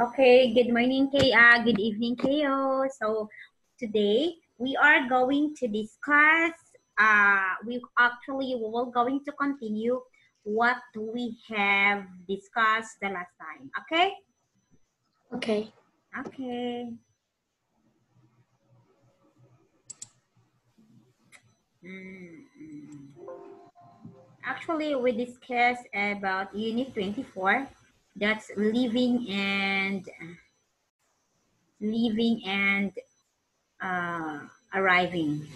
Okay, good morning, Kaya. Good evening, Kayo. So today we are going to discuss, we will going to continue what we have discussed the last time. Okay? Okay. Okay. Actually, we discussed about Unit 24. That's leaving and arriving.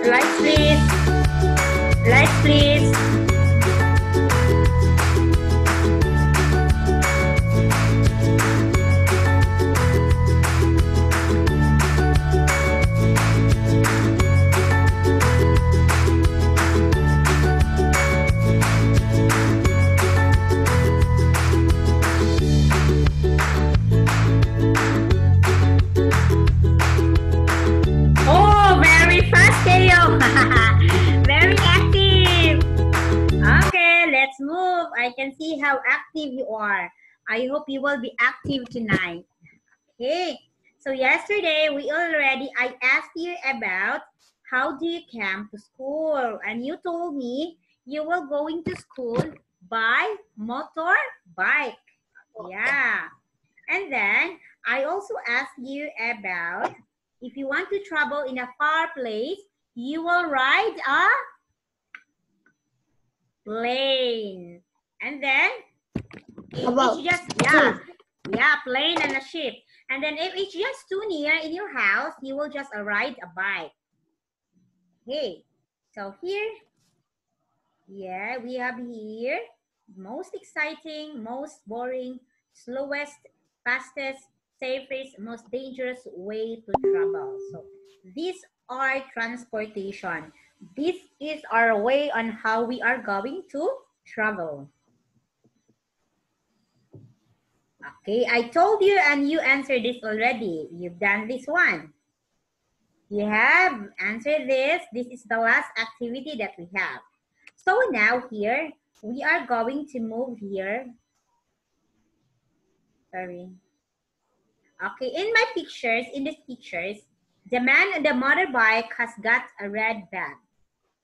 Lights, please. Lights, please. Oh, very fast, Teo. Very active. Okay, let's move. I can see how active you are. I hope you will be active tonight. Okay, so yesterday I asked you about how do you come to school, and you told me you were going to school by motorbike. Yeah, and then I also asked you about if you want to travel in a far place, you will ride a plane. And then if it's just, plane and a ship. And then if it's just too near in your house, you will just ride a bike. Okay, so here, we have here most exciting, most boring, slowest, fastest, safest, most dangerous way to travel. So these are transportation. This is our way on how we are going to travel. Okay, I told you and you answered this already. You've done this one. You have answered this. This is the last activity that we have. So now here, we are going to move here. Sorry. Okay, in these pictures, the man on the motorbike has got a red bag.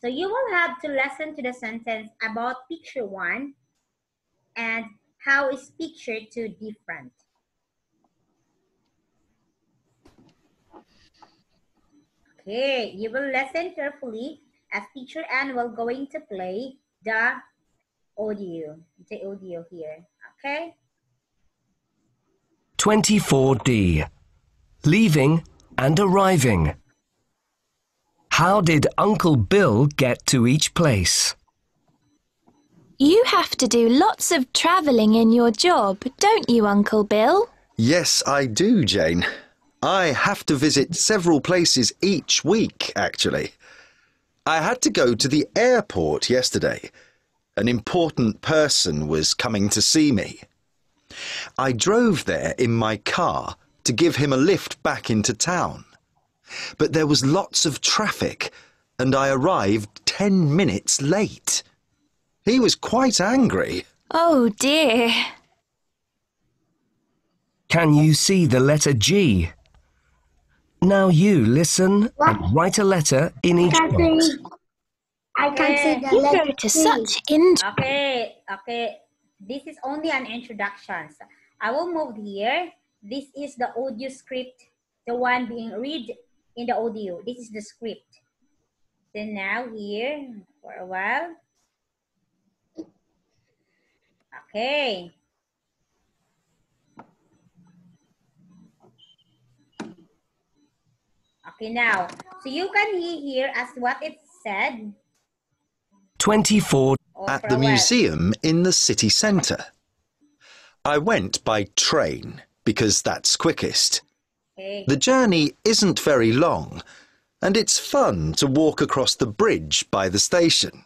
So you will have to listen to the sentence about picture 1 and how is picture 2 different. Okay, you will listen carefully as teacher Ann will going to play the audio here, okay? 24D. Leaving and arriving. How did Uncle Bill get to each place? You have to do lots of travelling in your job, don't you, Uncle Bill? Yes, I do, Jane. I have to visit several places each week, actually. I had to go to the airport yesterday. An important person was coming to see me. I drove there in my car to give him a lift back into town. But there was lots of traffic and I arrived 10 minutes late. He was quite angry. Oh dear. Can you see the letter G? Now you listen and write a letter in each box. I can't see the You letter go to C. such int. Okay. This is only an introduction. So I will move here. This is the audio script, the one being read in the audio. This is the script. Then now here for a while. Okay. Okay, now, so you can hear as what it said. 24. At the museum in the city centre. I went by train because that's quickest. Okay. The journey isn't very long, and it's fun to walk across the bridge by the station.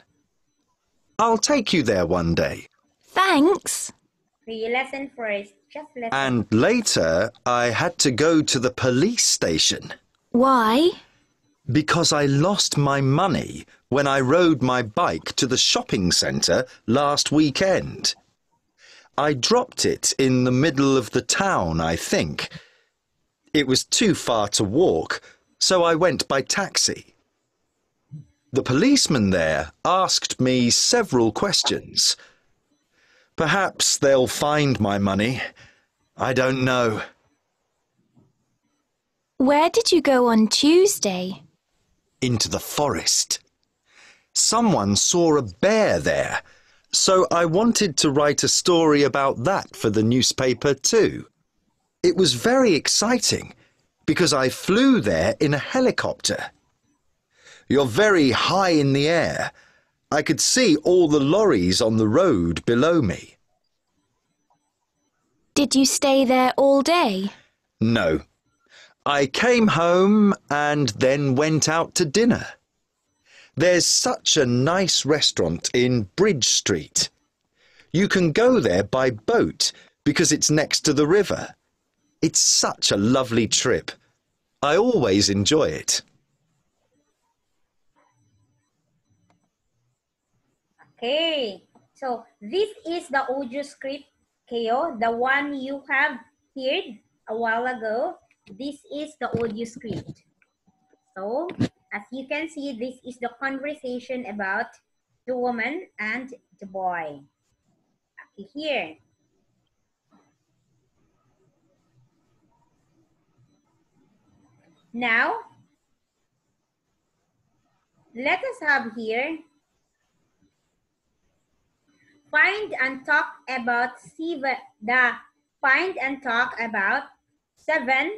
I'll take you there one day. Thanks. Okay, lesson first. Just listen. And later, I had to go to the police station. Why? Because I lost my money when I rode my bike to the shopping centre last weekend. I dropped it in the middle of the town, I think. It was too far to walk, so I went by taxi. The policeman there asked me several questions. Perhaps they'll find my money. I don't know. Where did you go on Tuesday? Into the forest. Someone saw a bear there, so I wanted to write a story about that for the newspaper too. It was very exciting because I flew there in a helicopter. You're very high in the air. I could see all the lorries on the road below me. Did you stay there all day? No. I came home and then went out to dinner. There's such a nice restaurant in Bridge Street. You can go there by boat because it's next to the river. It's such a lovely trip. I always enjoy it. Okay, so this is the audio script, Keo, the one you have heard a while ago. This is the audio script. So, as you can see, this is the conversation about the woman and the boy. Okay, here. Now, let us have here find and talk about seven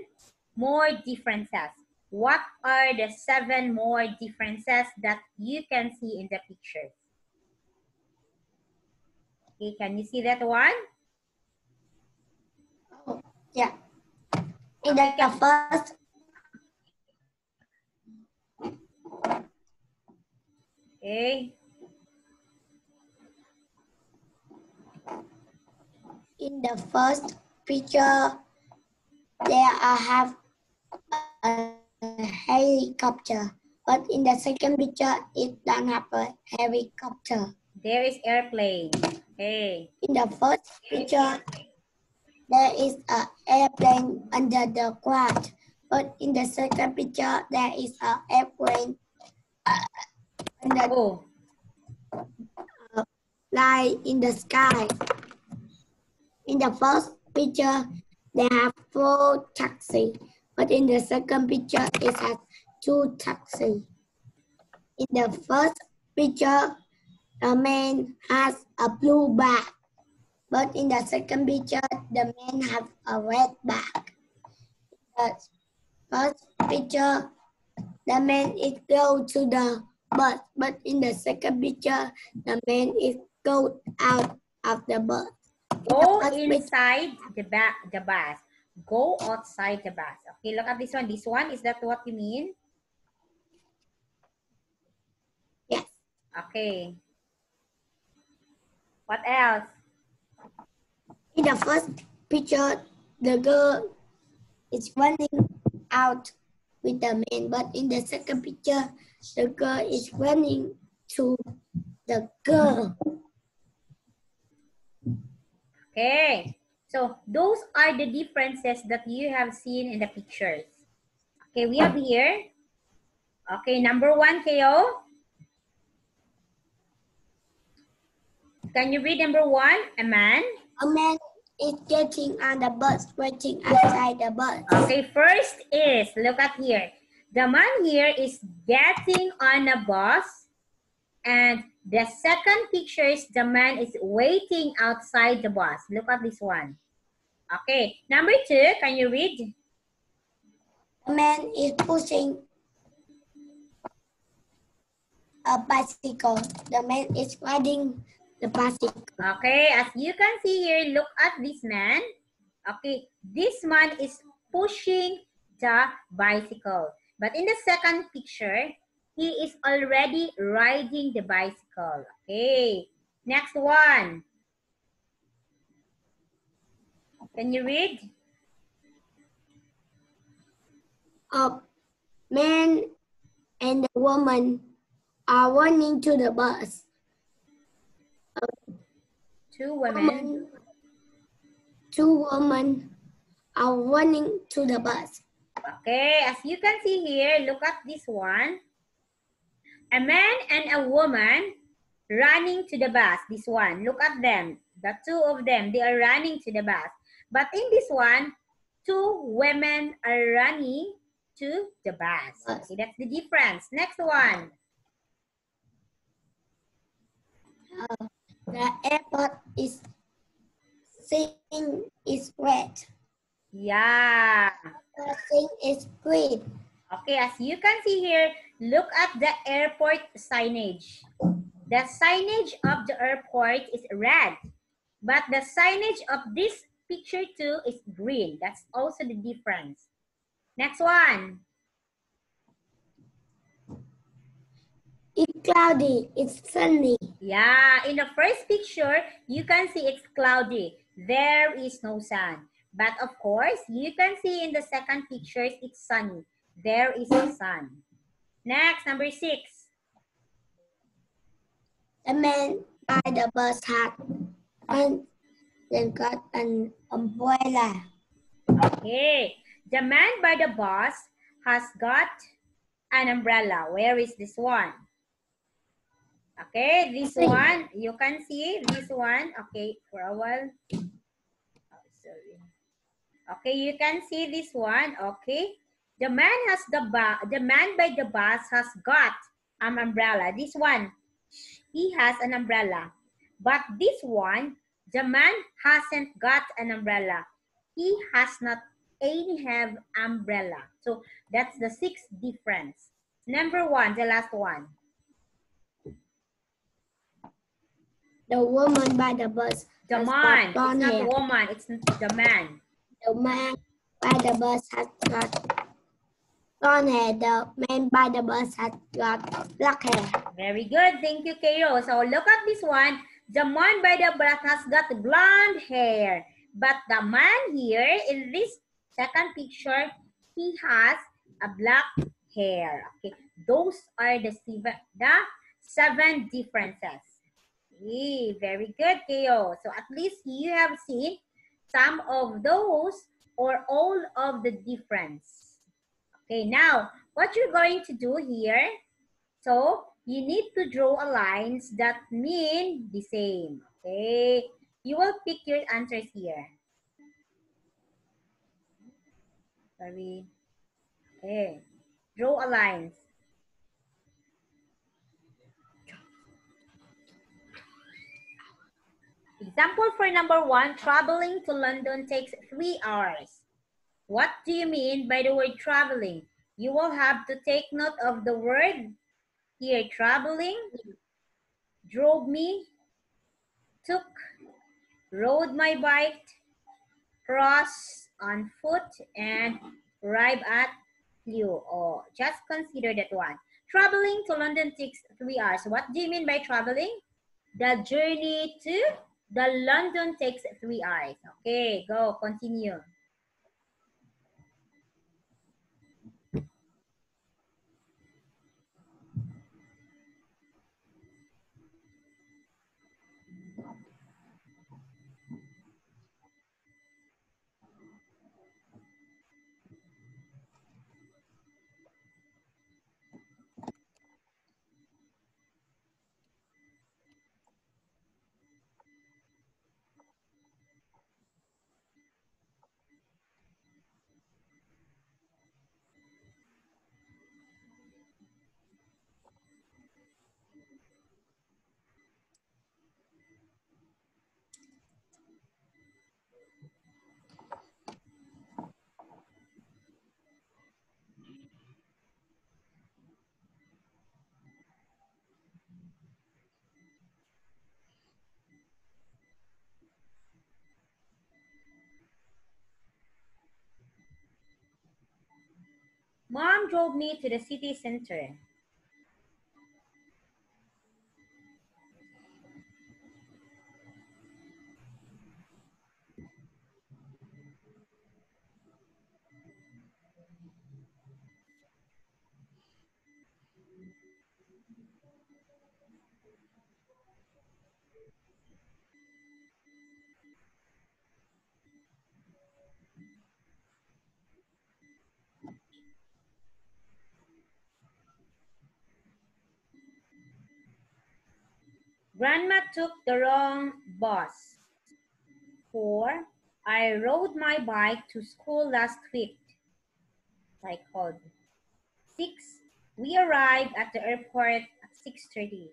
more differences. What are the 7 more differences that you can see in the pictures? Okay, can you see that one? Oh, yeah. In the first. Okay. In the first picture, there I have a helicopter, but in the second picture, it don't have a helicopter. There is airplane. Okay. In the first picture, there is an airplane under the ground, but in the second picture, there is an airplane under fly in the sky. In the first picture, they have 4 taxis, but in the second picture, it has 2 taxis. In the first picture, the man has a blue bag, but in the second picture, the man has a red bag. In the first picture, the man is go to the bus, but in the second picture, the man is go out of the bus. Go inside the bus. Go outside the bus. Okay, look at this one. This one, is that what you mean? Yes. Okay. What else? In the first picture, the girl is running out with the man, but in the second picture, the girl is running to the girl. Okay, so those are the differences that you have seen in the pictures. Okay, we have here. Okay, number 1, Keo. Can you read number 1? A man. A man is getting on the bus, waiting outside the bus. Okay, first is, look at here. The man here is getting on a bus. And the second picture is the man is waiting outside the bus. Look at this one. Okay, number 2, can you read? The man is pushing a bicycle. The man is riding the bicycle. Okay, as you can see here, look at this man. Okay, this man is pushing the bicycle. But in the second picture, he is already riding the bicycle. Okay, next one. Can you read? A man and a woman are running to the bus. Two women. Two women are running to the bus. Okay, as you can see here, look at this one. A man and a woman running to the bus. This one, look at them. The two of them, they are running to the bus. But in this one, two women are running to the bus. Okay, that's the difference. Next one. The airport is saying is red. Yeah. The thing is green. Okay, as you can see here, look at the airport signage. The signage of the airport is red, but the signage of this picture too is green. That's also the difference. Next one. It's cloudy. It's sunny. Yeah, in the first picture, you can see it's cloudy. There is no sun. But of course, you can see in the second picture, it's sunny. There is a sun. Next, number 6. The man by the bus had and then got an umbrella. Okay, the man by the bus has got an umbrella. Where is this one? Okay, this one, you can see this one. Okay, for a while. Oh, sorry. Okay, you can see this one. Okay, the man by the bus has got an umbrella. This one, he has an umbrella. But this one, the man hasn't got an umbrella. He has not any have umbrella. So that's the 6th difference. Number 1, the last one. The woman by the bus. The man. It's not woman. It's the man. The man by the bus has got blonde hair. The man by the bus has got black hair. Very good. Thank you, Kayo. So look at this one. The man by the bus has got blonde hair. But the man here in this second picture, he has a black hair. Okay. Those are the 7 differences. Okay, very good, Kayo. So at least you have seen some of those or all of the difference. Okay, now what you're going to do here, so you need to draw lines that mean the same. Okay, you will pick your answers here. Sorry. Okay, draw lines. Example for number 1, traveling to London takes 3 hours. What do you mean by the word traveling? You will have to take note of the word here, traveling, drove me, took, rode my bike, cross on foot, and arrive at flew. Oh, just consider that one. Traveling to London takes 3 hours. What do you mean by traveling? The journey to the London takes 3 hours. Okay, go, continue. Mom drove me to the city center. Grandma took the wrong bus. 4. I rode my bike to school last week. Cycled. 6. We arrived at the airport at 6:30.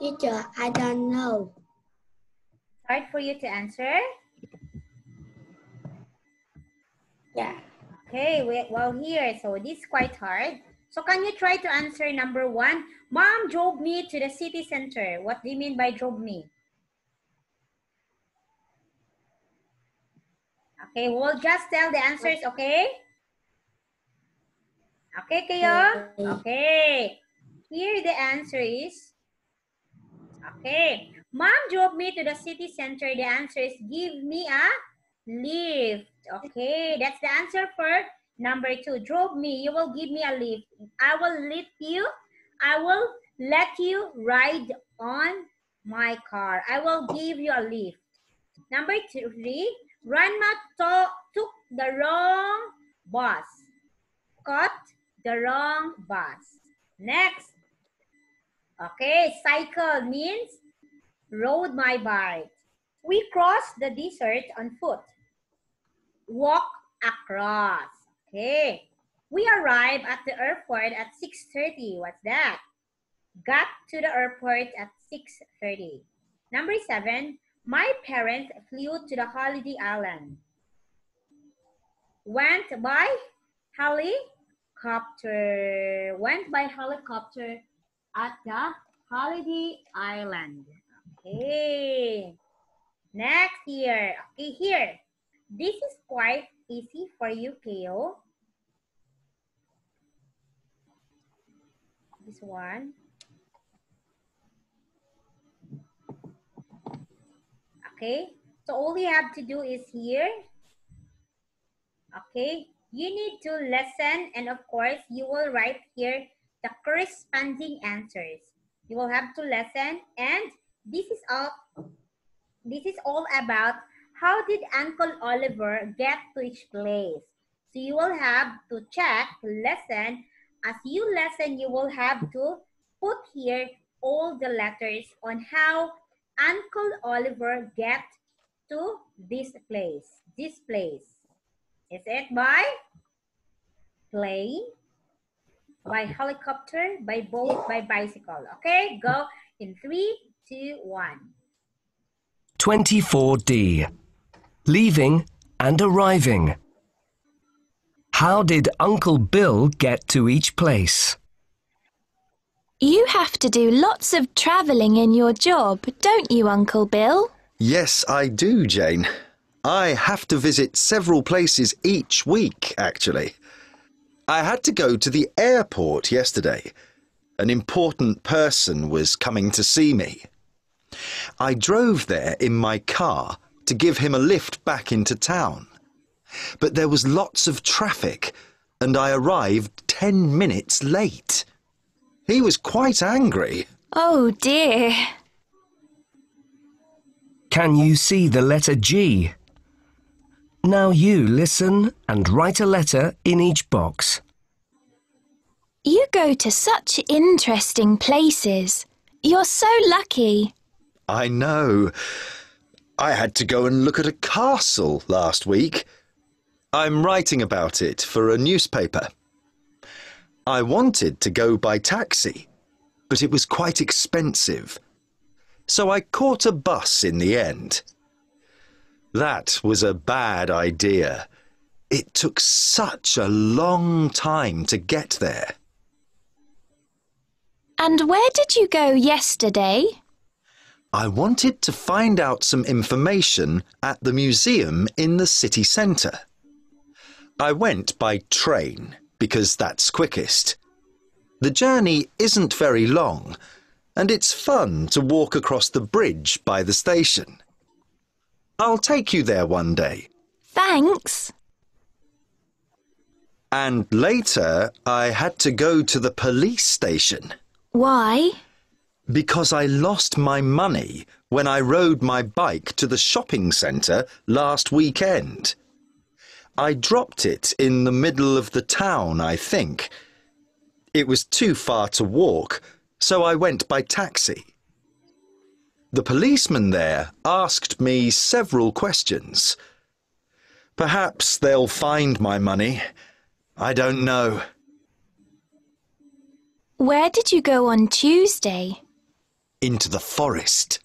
Teacher, I don't know. Hard for you to answer? Yeah. Okay, well here, so this is quite hard. So can you try to answer number 1? Mom drove me to the city center. What do you mean by drove me? Okay, we'll just tell the answers, okay? Okay, kayo? Okay. Here the answer is, okay. Mom drove me to the city center. The answer is give me a lift. Okay, that's the answer for number 2. Drove me. You will give me a lift. I will lift you. I will let you ride on my car. I will give you a lift. Number 3. Grandma took the wrong bus. Caught the wrong bus. Next. Okay, cycle means rode my bike. We crossed the desert on foot. Walk across. Okay. We arrived at the airport at 6:30. What's that? Got to the airport at 6:30. Number 7. My parents flew to the holiday island. Went by helicopter. Went by helicopter at the holiday island. Okay. Next here. Okay, here. This is quite easy for you, Keo. This one. Okay. So all you have to do is here. Okay. You need to listen, and of course, you will write here the corresponding answers. You will have to listen, and this is all about how did Uncle Oliver get to each place. So you will have to check, listen. As you listen, you will have to put here all the letters on how Uncle Oliver get to this place. This place. Is it by plane, by helicopter, by boat, by bicycle? Okay, go in 3, 2, 1. 24D. Leaving and arriving. How did Uncle Bill get to each place? You have to do lots of travelling in your job, don't you, Uncle Bill? Yes, I do, Jane. I have to visit several places each week, actually. I had to go to the airport yesterday. An important person was coming to see me. I drove there in my car to give him a lift back into town. But there was lots of traffic, and I arrived 10 minutes late. He was quite angry. Oh dear. Can you see the letter G? Now you listen and write a letter in each box. You go to such interesting places. You're so lucky. I know. I had to go and look at a castle last week. I'm writing about it for a newspaper. I wanted to go by taxi, but it was quite expensive. So I caught a bus in the end. That was a bad idea. It took such a long time to get there. And where did you go yesterday? I wanted to find out some information at the museum in the city centre. I went by train because that's quickest. The journey isn't very long, and it's fun to walk across the bridge by the station. I'll take you there one day. Thanks. And later, I had to go to the police station. Why? Because I lost my money when I rode my bike to the shopping centre last weekend. I dropped it in the middle of the town, I think. It was too far to walk, so I went by taxi. The policeman there asked me several questions. Perhaps they'll find my money. I don't know. Where did you go on Tuesday? Into the forest.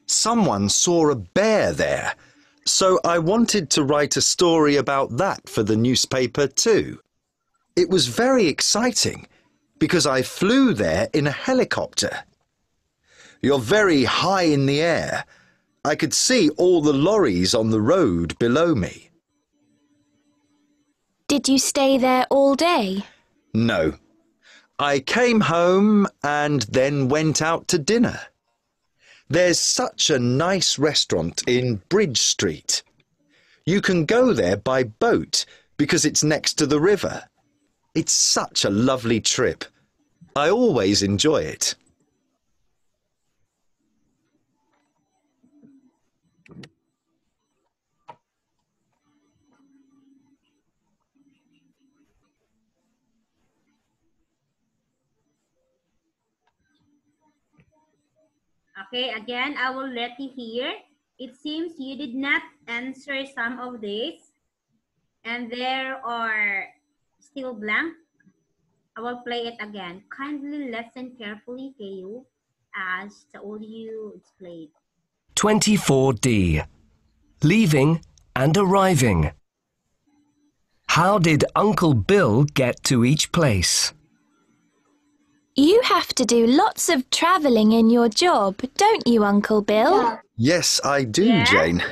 Someone saw a bear there, so I wanted to write a story about that for the newspaper too. It was very exciting because I flew there in a helicopter. You're very high in the air. I could see all the lorries on the road below me. Did you stay there all day? No. I came home and then went out to dinner. There's such a nice restaurant in Bridge Street. You can go there by boat because it's next to the river. It's such a lovely trip. I always enjoy it. Okay, again, I will let you hear. It seems you did not answer some of these, and there are still blank. I will play it again. Kindly listen carefully, Kayu, as the audio is played. 24D. Leaving and arriving. How did Uncle Bill get to each place? You have to do lots of travelling in your job, don't you, Uncle Bill? Yes, I do, Yeah? Jane.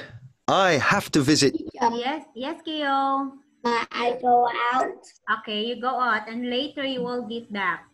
I have to visit. Yes, Kayu. I go out. Okay, you go out, and later you will get back.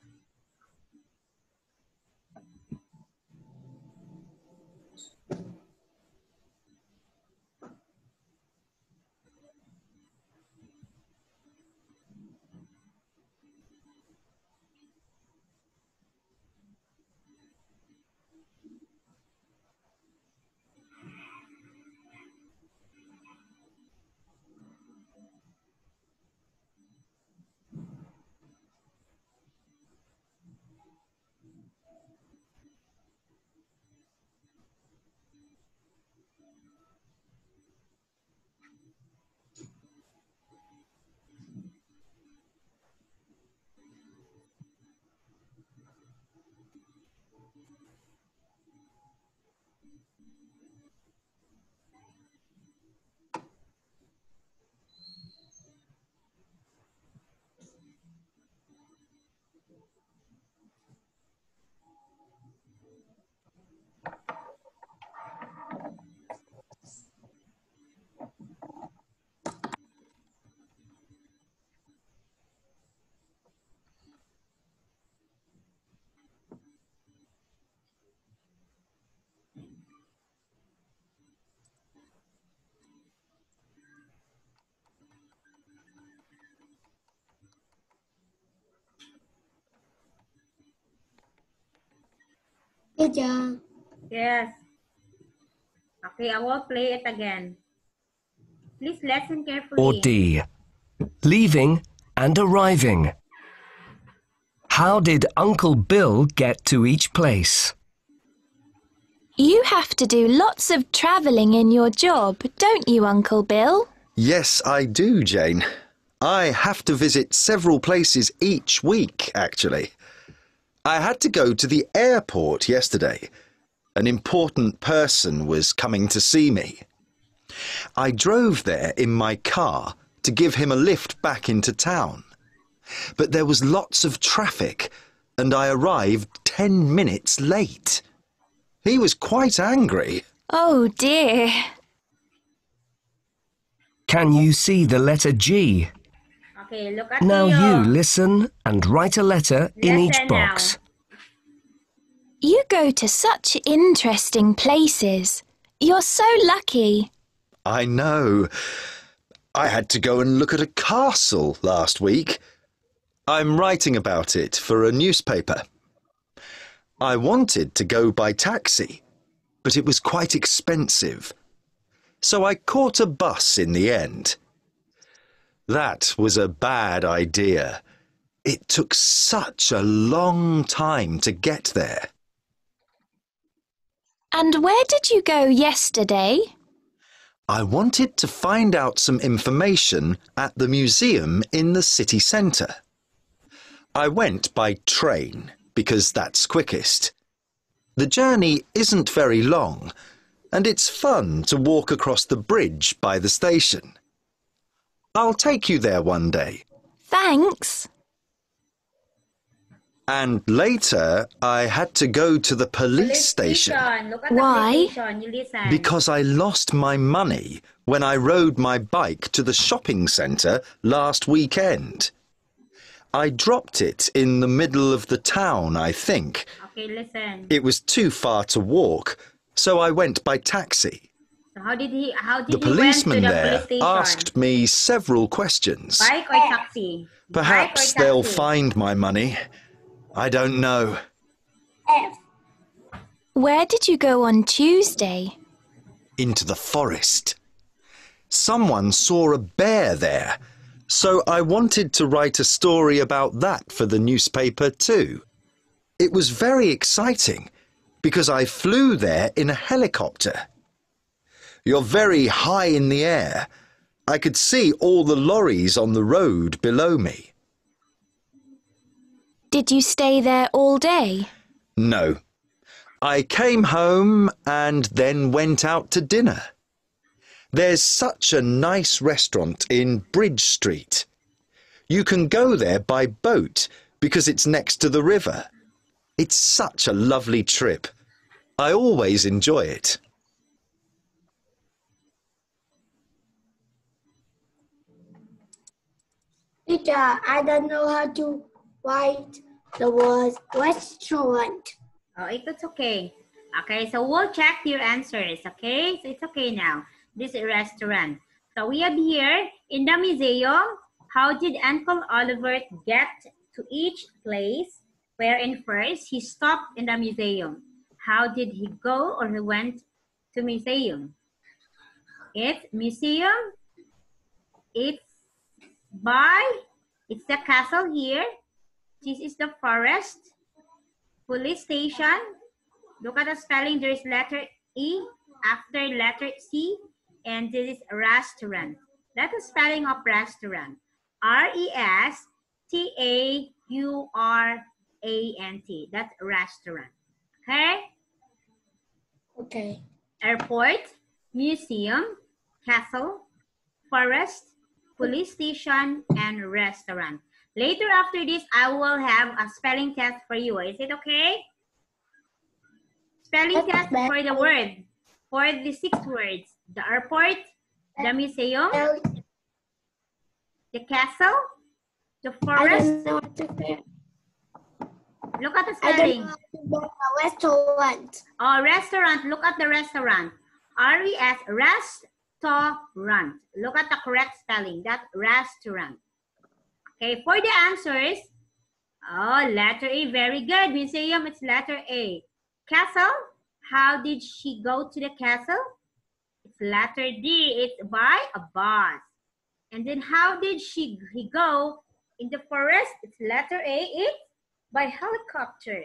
Teacher. Yes. Okay, I will play it again. Please listen carefully. Or D. Leaving and arriving. How did Uncle Bill get to each place? You have to do lots of travelling in your job, don't you, Uncle Bill? Yes, I do, Jane. I have to visit several places each week, actually. I had to go to the airport yesterday. An important person was coming to see me. I drove there in my car to give him a lift back into town. But there was lots of traffic and I arrived 10 minutes late. He was quite angry. Oh dear. Can you see the letter G? Okay, look at Now Leo. you listen and write a letter in each Listen now. box. You go to such interesting places. You're so lucky. I know. I had to go and look at a castle last week. I'm writing about it for a newspaper. I wanted to go by taxi, but it was quite expensive. So I caught a bus in the end. That was a bad idea. It took such a long time to get there. And where did you go yesterday? I wanted to find out some information at the museum in the city centre. I went by train because that's quickest. The journey isn't very long and it's fun to walk across the bridge by the station. I'll take you there one day. Thanks. And later I had to go to the police station. Look at Why? the police station. You listen. Because I lost my money when I rode my bike to the shopping centre last weekend. I dropped it in the middle of the town, I think. Okay, listen. It was too far to walk, so I went by taxi. So how did he The went policeman to the there police station? asked me several questions. Bike or taxi? Perhaps Bike or they'll taxi? find my money. I don't know. F. Where did you go on Tuesday? Into the forest. Someone saw a bear there, so I wanted to write a story about that for the newspaper too. It was very exciting because I flew there in a helicopter. You're very high in the air. I could see all the lorries on the road below me. Did you stay there all day? No. I came home and then went out to dinner. There's such a nice restaurant in Bridge Street. You can go there by boat because it's next to the river. It's such a lovely trip. I always enjoy it. Teacher, I don't know how to write the word restaurant. Oh, it's okay. Okay, so we'll check your answers, okay? So it's okay now. This is a restaurant. So we have here in the museum, how did Uncle Oliver get to each place? Wherein first, he stopped in the museum. How did he go or he went to museum? It's museum. It's the castle here. This is the forest. Police station. Look at the spelling. There is letter E after letter C. And this is restaurant. That's the spelling of restaurant. R-E-S-T-A-U-R-A-N-T. That's restaurant. Okay? Okay. Airport, museum, castle, forest, police station, and restaurant. Later after this, I will have a spelling test for you. Is it okay? Spelling test for the word. For the 6 words. The airport, the museum, the castle, the I forest. don't know how to say. Look at the I spelling. don't know how to say restaurant. Oh, restaurant. Look at the restaurant. R-E-S, restaurant. Look at the correct spelling. That's restaurant. Okay, for the answers. Oh, letter A. Very good. Museum, it's letter A. Castle. How did she go to the castle? It's letter D. It's by a bus. And then how did he go in the forest? It's letter A. It's by helicopter.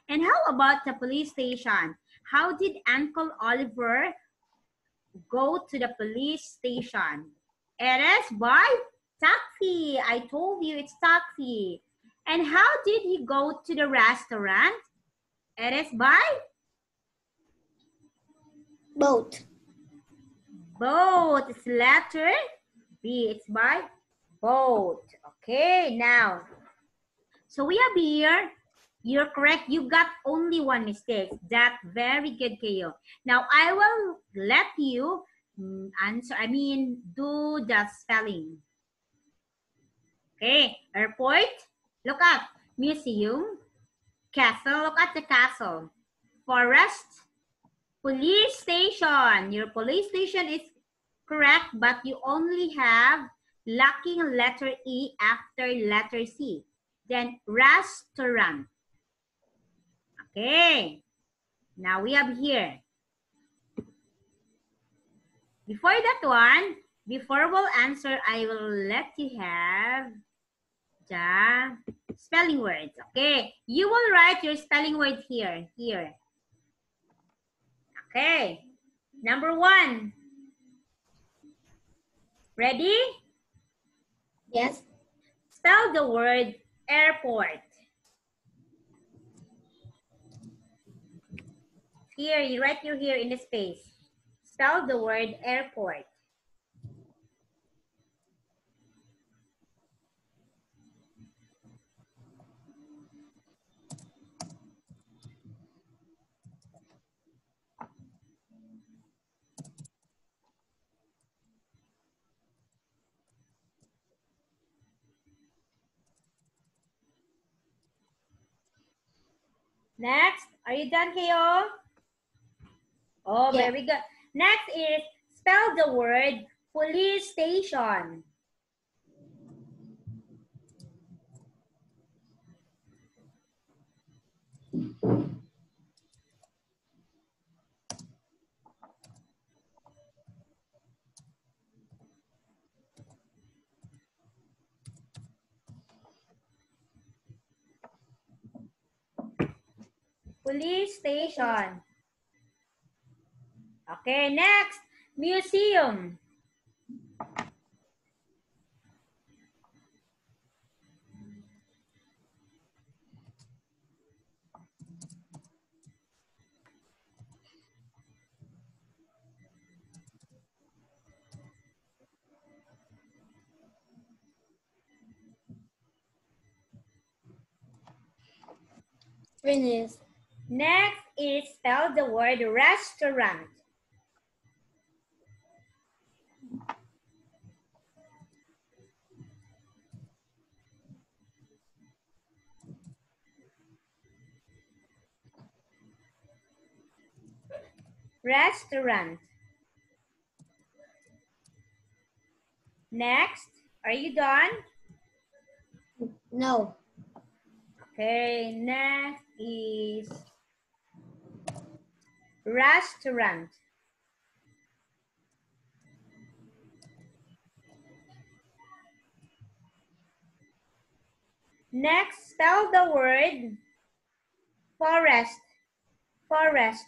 And how about the police station? How did Uncle Oliver go to the police station? It is by taxi. I told you it's taxi. And how did he go to the restaurant? It is by boat. Boat. It's letter B. It's by boat. Okay, now. So we have here, you're correct. You got only one mistake. That's very good, Kayo. Now I will let you answer, do the spelling. Okay, airport, look up. Museum, castle, look at the castle. Forest, police station. Your police station is correct, but you only have lacking letter E after letter C. Then restaurant. Okay, now we have here. Before that one, before we'll answer, I will let you have the spelling words. Okay, you will write your spelling word here. Okay, number 1. Ready? Yes. Spell the word airport. Here, you write here in the space. Spell the word airport. Next, are you done, Kayo? Oh, yeah. Very good. Next is spell the word police station. Police station. Okay, next, museum. Finish. Next is spell the word restaurant. Restaurant. Next, are you done? No. Okay, next is restaurant. Next, spell the word forest. Forest.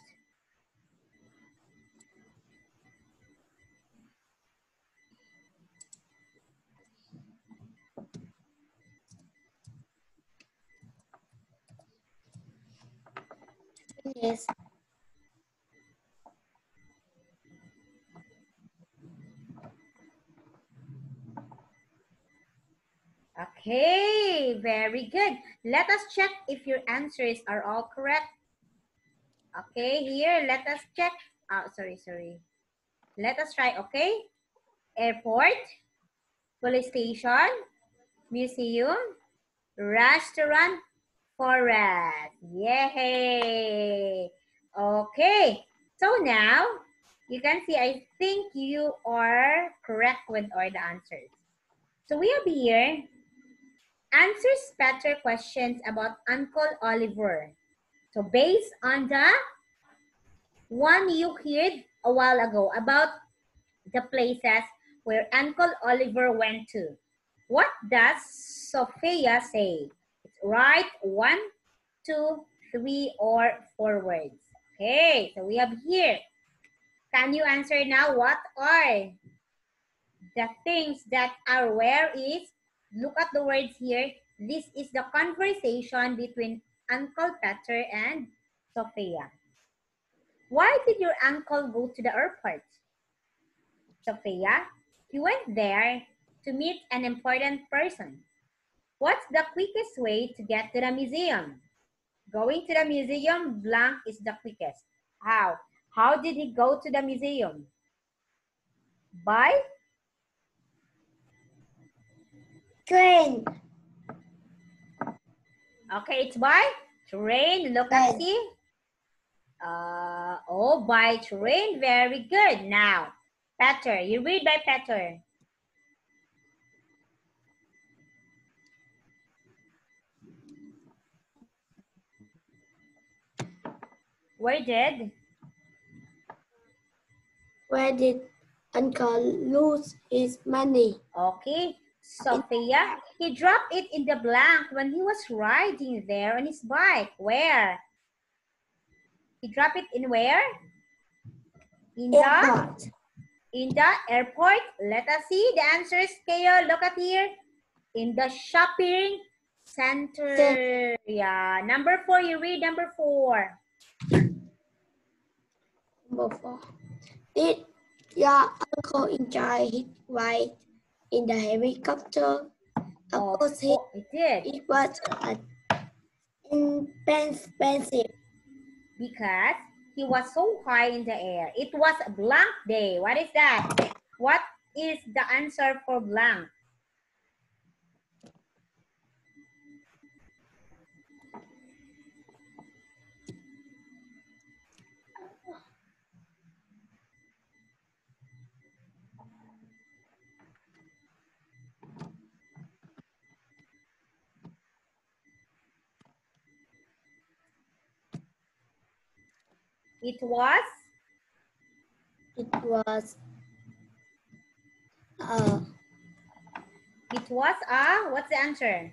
Finish. Okay, very good. Let us check if your answers are all correct. Okay, here, let us check. Oh, sorry. Let us try, okay? Airport, police station, museum, restaurant, forest. Yay! Okay, so now, you can see, I think you are correct with all the answers. So we have here, answers better questions about Uncle Oliver. So based on the one you heard a while ago about the places where Uncle Oliver went to, what does Sophia say? Write 1, 2, 3, or 4 words. Okay, so we have here. Can you answer now? What are the things that are where is? Look at the words here. This is the conversation between Uncle Peter and Sophia. Why did your uncle go to the airport? Sophia, he went there to meet an important person. What's the quickest way to get to the museum? Going to the museum, blank is the quickest. How? How did he go to the museum? By? Train. Okay, it's by train. Look and see. Oh, by train. Very good. Now, Peter, you read by Peter. Where did Uncle lose his money? Okay, Sophia, he dropped it in the blank when he was riding there on his bike. Where? He dropped it in where? In Airport. In the airport. Let us see the answers, Keo. Look at here. In the shopping center. Yeah. Number 4, you read number 4. Number 4. Did your uncle enjoy his ride in the helicopter? Of course he did. It was expensive. Because he was so high in the air. It was a blank day. What is that? What is the answer for blank? It was what's the answer?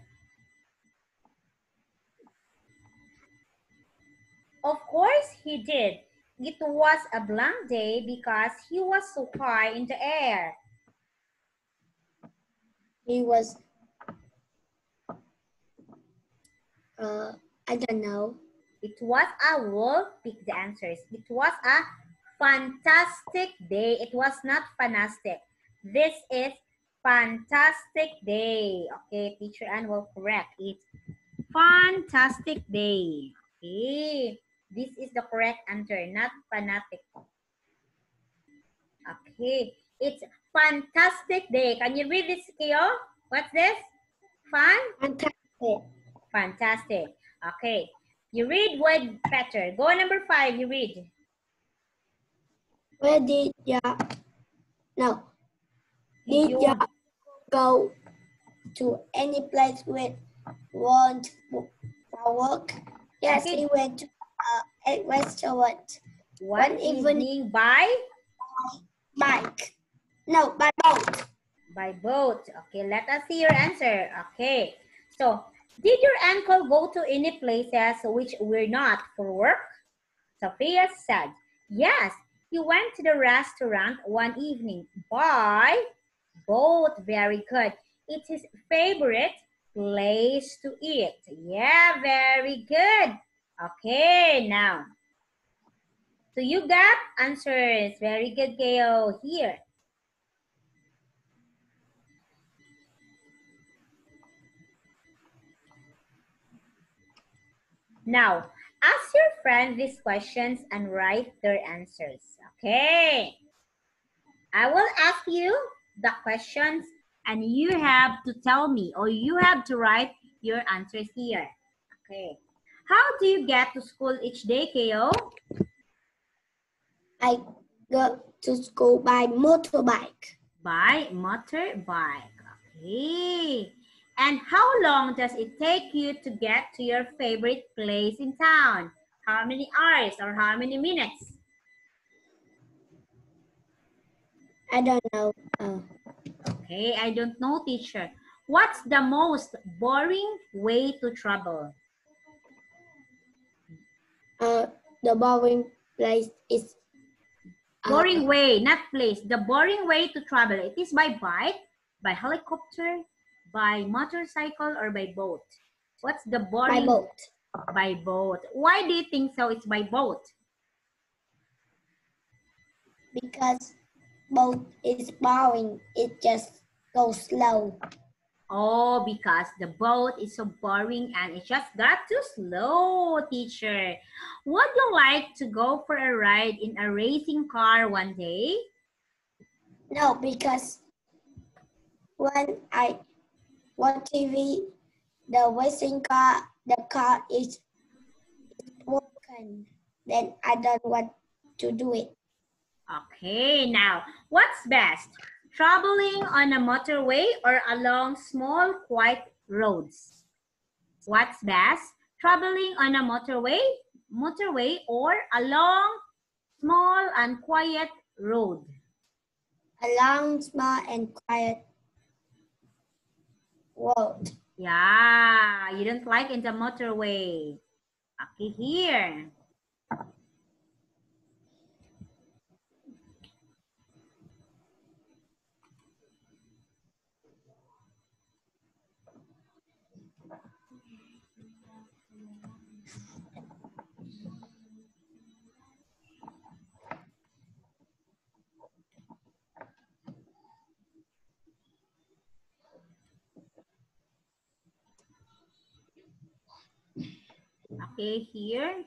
Of course he did. It was a blank day because he was so high in the air. He was, I don't know. It was a wolf. Pick the answers. It was a fantastic day. It was not fantastic. This is fantastic day. Okay, teacher Ann will correct it. Fantastic day. Okay, this is the correct answer, not fanatic. Okay, it's fantastic day. Can you read this, Keo? What's this? Fantastic. Fantastic. Okay. You read word Peter. Go number 5, you read. Where did you go to any place with want for work? Yes, okay. He went to a restaurant. One evening by? Bike. No, by boat. By boat. Okay, let us see your answer. Okay. So, did your uncle go to any places which were not for work? Sophia said, yes, he went to the restaurant one evening by boat. Very good. It's his favorite place to eat. Yeah, very good. Okay, now. So you got answers. Very good, Gail. Here. Now, ask your friend these questions and write their answers. Okay. I will ask you the questions and you have to tell me or you have to write your answers here. Okay. How do you get to school each day, Keo? I go to school by motorbike. By motorbike. Okay. And how long does it take you to get to your favorite place in town? How many hours or how many minutes? I don't know. Okay, I don't know, teacher. What's the most boring way to travel? The boring place is Boring way, not place. The boring way to travel. It is by bike, by helicopter, by motorcycle, or by boat. What's the boring? by boat. By boat. Why do you think so? It's by boat. Because boat is boring. It just goes slow. Oh, because the boat is so boring and it just got too slow, teacher. Would you like to go for a ride in a racing car one day? No, because when I watch TV, the car is broken. Then I don't want to do it. Okay, now, what's best? Traveling on a motorway or along small, quiet roads? What's best? Traveling on a motorway or along small and quiet road? Along small and quiet road. Yeah, you don't like in the motorway. Okay, here. Okay, here.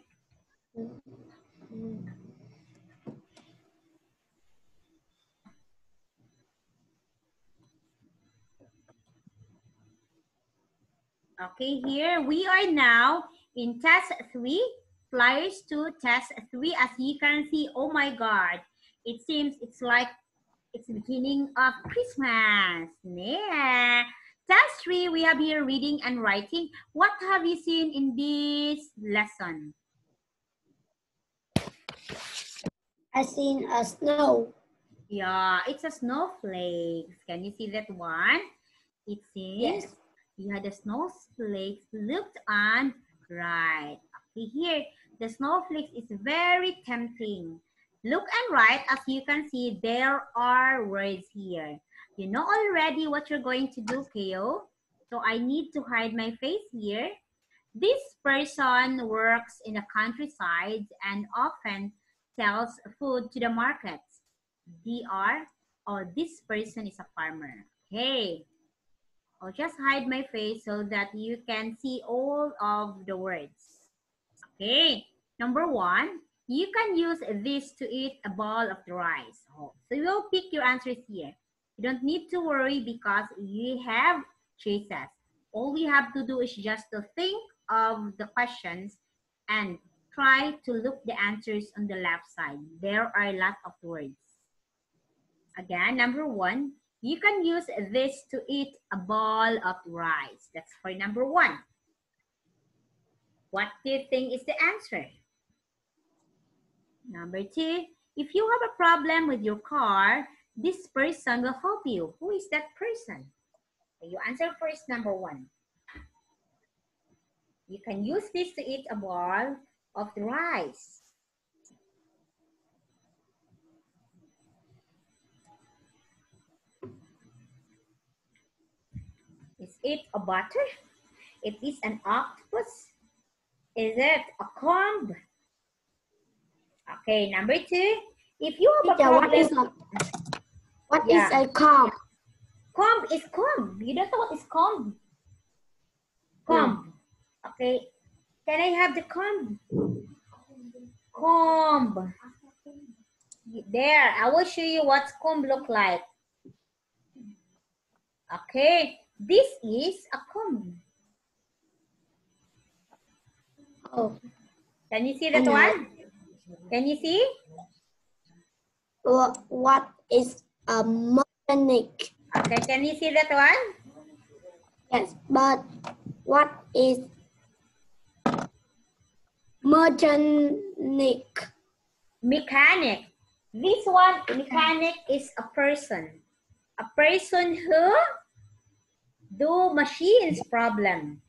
Okay, here we are now in test 3, flyers 2, test 3. As you can see, oh my God, it seems it's like it's the beginning of Christmas. Yeah. Test 3, we have here reading and writing. What have you seen in this lesson? I seen a snow. Yeah, it's a snowflake. Can you see that one? It seems Yes. you had the snowflakes looked on right. Okay, here the snowflakes is very tempting. Look and write. As you can see, there are words here. You know already what you're going to do, Keo. So I need to hide my face here. This person works in the countryside and often sells food to the markets. This person is a farmer. Okay. I'll just hide my face so that you can see all of the words. Okay, number 1, you can use this to eat a ball of the rice. So you'll pick your answers here. You don't need to worry because you have choices. All you have to do is just to think of the questions and try to look the answers on the left side. There are a lot of words. Again, number 1, you can use this to eat a ball of rice. That's for number 1. What do you think is the answer? Number 2, if you have a problem with your car, this person will help you. Who is that person? You answer first, number 1. You can use this to eat a ball of the rice. Is it a butter? It is an octopus? Is it a comb? Okay, number 2. If you have a problem... What is a comb? Comb is comb. You don't know what is comb? Comb. No. Okay. Can I have the comb? Comb. There. I will show you what comb look like. Okay. This is a comb. Oh. Can you see that one? Can you see? What is a mechanic? Okay, can you see that one? Yes, but what is Mechanic. Mechanic. This one, mechanic, is a person. A person who do machines problem.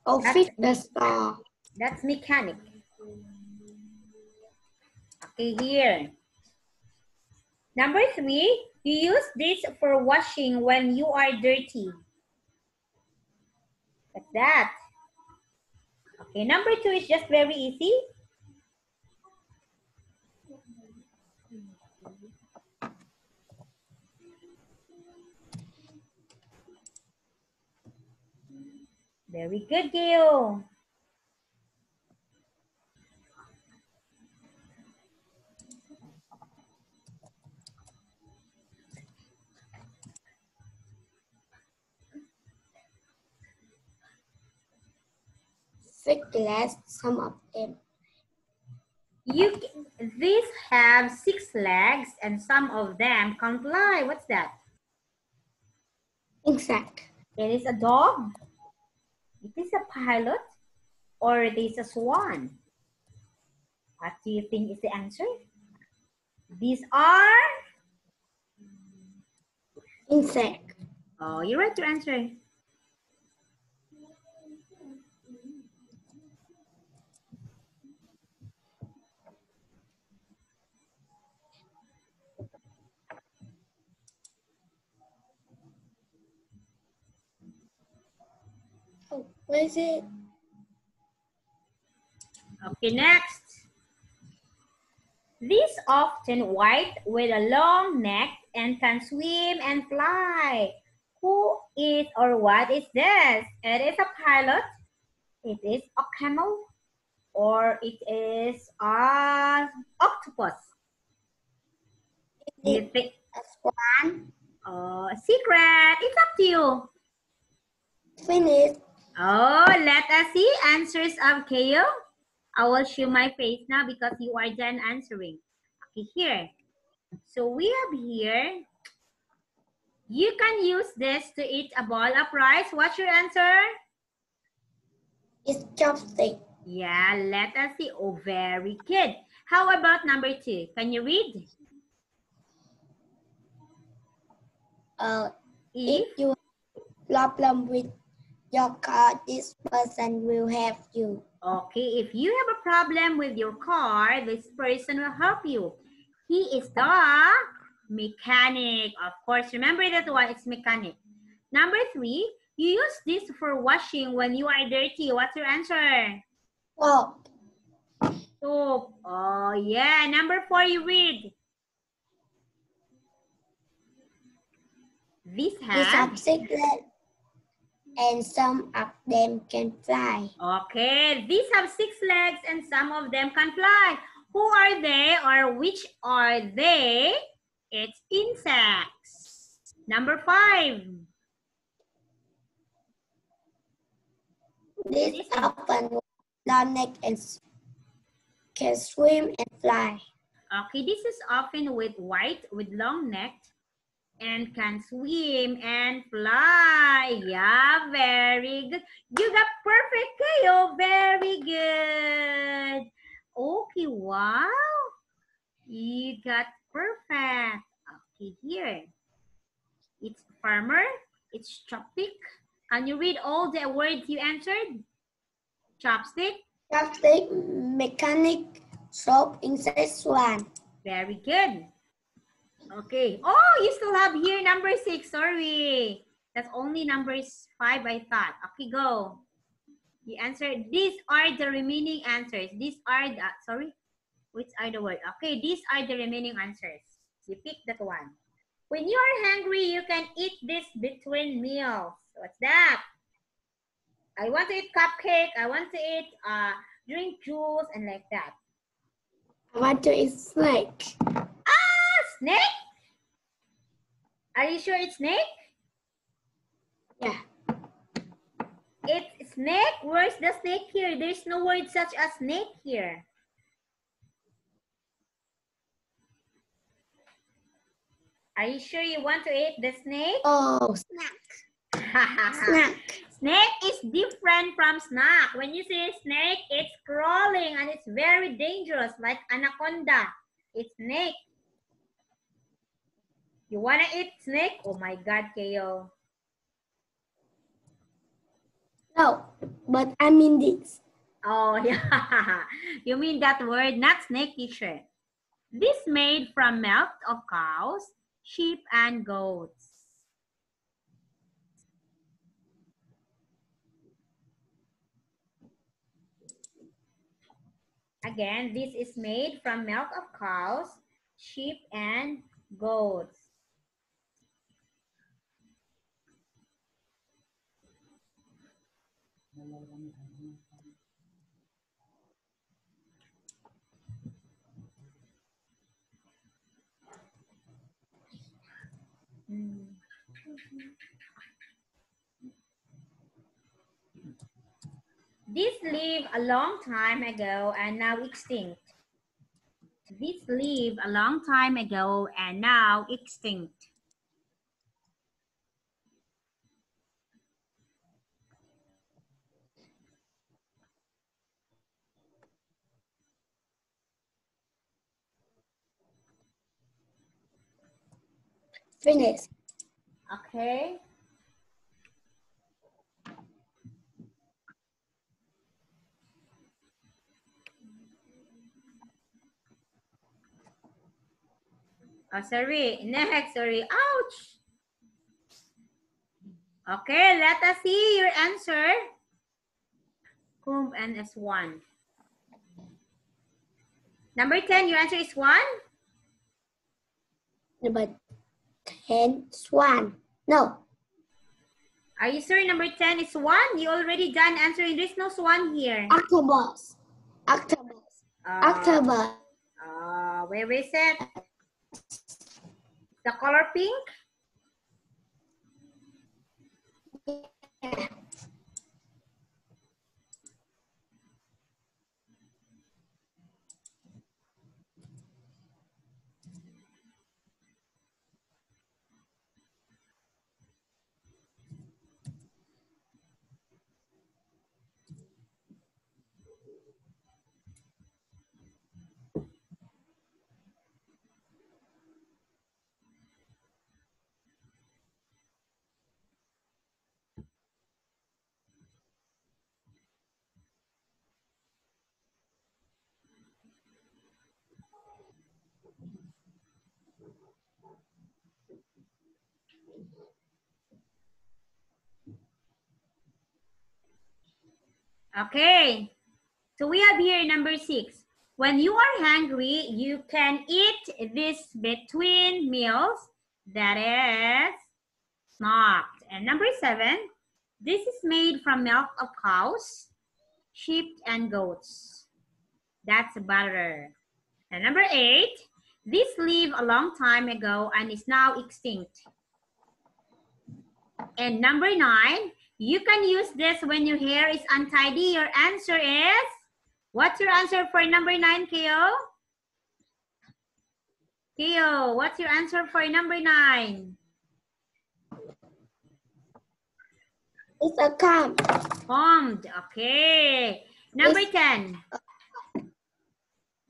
Or fix the store. That's mechanic. Okay, here. Number 3, you use this for washing when you are dirty. Like that. Okay, number 2 is just very easy. Very good, Gail. Six legs, some of them. These have 6 legs and some of them can fly. What's that? Insect. It is a dog. It is a pilot. Or it is a swan. What do you think is the answer? These are? Insect. Oh, you're right to answer. Oh, what is it? Okay, next. These often white with a long neck and can swim and fly. Who is or what is this? It is a pilot. It is a camel. Or it is an octopus. Do you think? A swan. Secret. It's up to you. Finish. Oh, let us see answers of Keo. I will show my face now because you are done answering. Okay, here. So we have here. You can use this to eat a ball of rice. What's your answer? It's chopstick. Yeah, let us see. Oh, very good. How about number 2? Can you read? If you have a problem with your car, this person will help you. Okay, if you have a problem with your car, this person will help you. He is the mechanic. Of course, remember that one, it's mechanic. Number 3, you use this for washing when you are dirty. What's your answer? Soap. Soap. Oh, yeah. Number 4, you read. This has 6 legs, and some of them can fly. Okay, these have 6 legs and some of them can fly. Who are they or which are they? It's insects. Number 5. These often long neck and can swim and fly. Okay, this is often with white with long neck and can swim and fly. Yeah, very good. You got perfect, Kayo. Very good. Okay, wow. You got perfect. Okay, here. It's farmer. It's chopstick. Can you read all the words you answered? Chopstick. Chopstick, mechanic, soap, insect, swan. Very good. Okay. Oh, you still have here number 6. Sorry. That's only numbers 5, I thought. Okay, go. You answered. These are the remaining answers. These are the, sorry. Which are the words? Okay, these are the remaining answers. You pick that one. When you are hungry, you can eat this between meals. What's that? I want to eat cupcake. I want to eat drink juice and like that. I want to eat snake. Snake? Are you sure it's snake? Yeah. It's snake? Where's the snake here? There's no word such as snake here. Are you sure you want to eat the snake? Oh, snack. Snack. Snake is different from snack. When you see snake, it's crawling and it's very dangerous, like anaconda. It's snake. You wanna eat snake? Oh my God, Keo. No, but I mean this. Oh, yeah. You mean that word, not snake, teacher. This made from milk of cows, sheep, and goats. Again, this is made from milk of cows, sheep, and goats. This lived a long time ago and now extinct. This lived a long time ago and now extinct. Finish. Okay. Oh, sorry. Next, sorry. Ouch. Okay, let us see your answer. Kumb and S1. Number 10, your answer is 1? Number 10, swan. No. Are you sure number 10 is 1? You already done answering. There's no swan here. Octopus. Octopus. Octopus. Where is it? The color pink? Yeah. Okay. So we have here number 6. When you are hungry, you can eat this between meals. That is snacked. And number 7, this is made from milk of cows, sheep, and goats. That's butter. And number 8, this lived a long time ago and is now extinct. And number 9, you can use this when your hair is untidy. Your answer is, what's your answer for number 9, Keo? Keo, what's your answer for number 9? It's a comb. Combed. Okay. Number 10.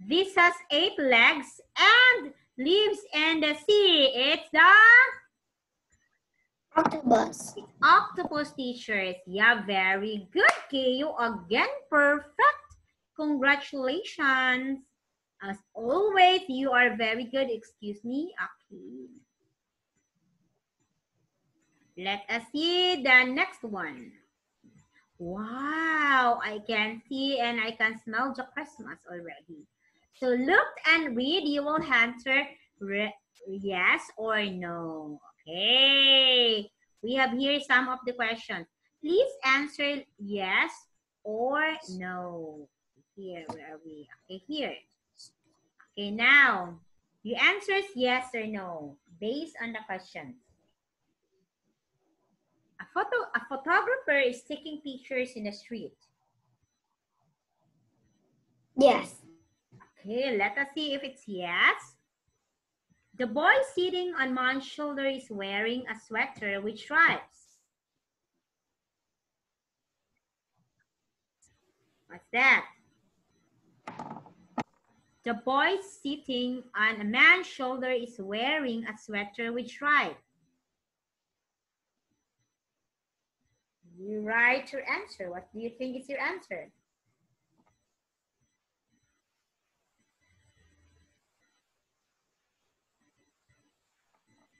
This has 8 legs and lives in the sea. It's the Octopus. octopus, teachers. Yeah, very good, Keo. Again, perfect. Congratulations. As always, you are very good. Excuse me. Okay. Let us see the next one. Wow, I can see and I can smell the Christmas already. So look and read. You will answer yes or no. Okay. We have here some of the questions. Please answer yes or no. Here, where are we? Okay, here. Okay, now, you answer yes or no based on the question. A photographer is taking pictures in the street. Yes. Okay, let us see if it's yes. The boy sitting on Mom's shoulder is wearing a sweater with stripes. What's that? The boy sitting on a man's shoulder is wearing a sweater with stripes. You write your answer. What do you think is your answer?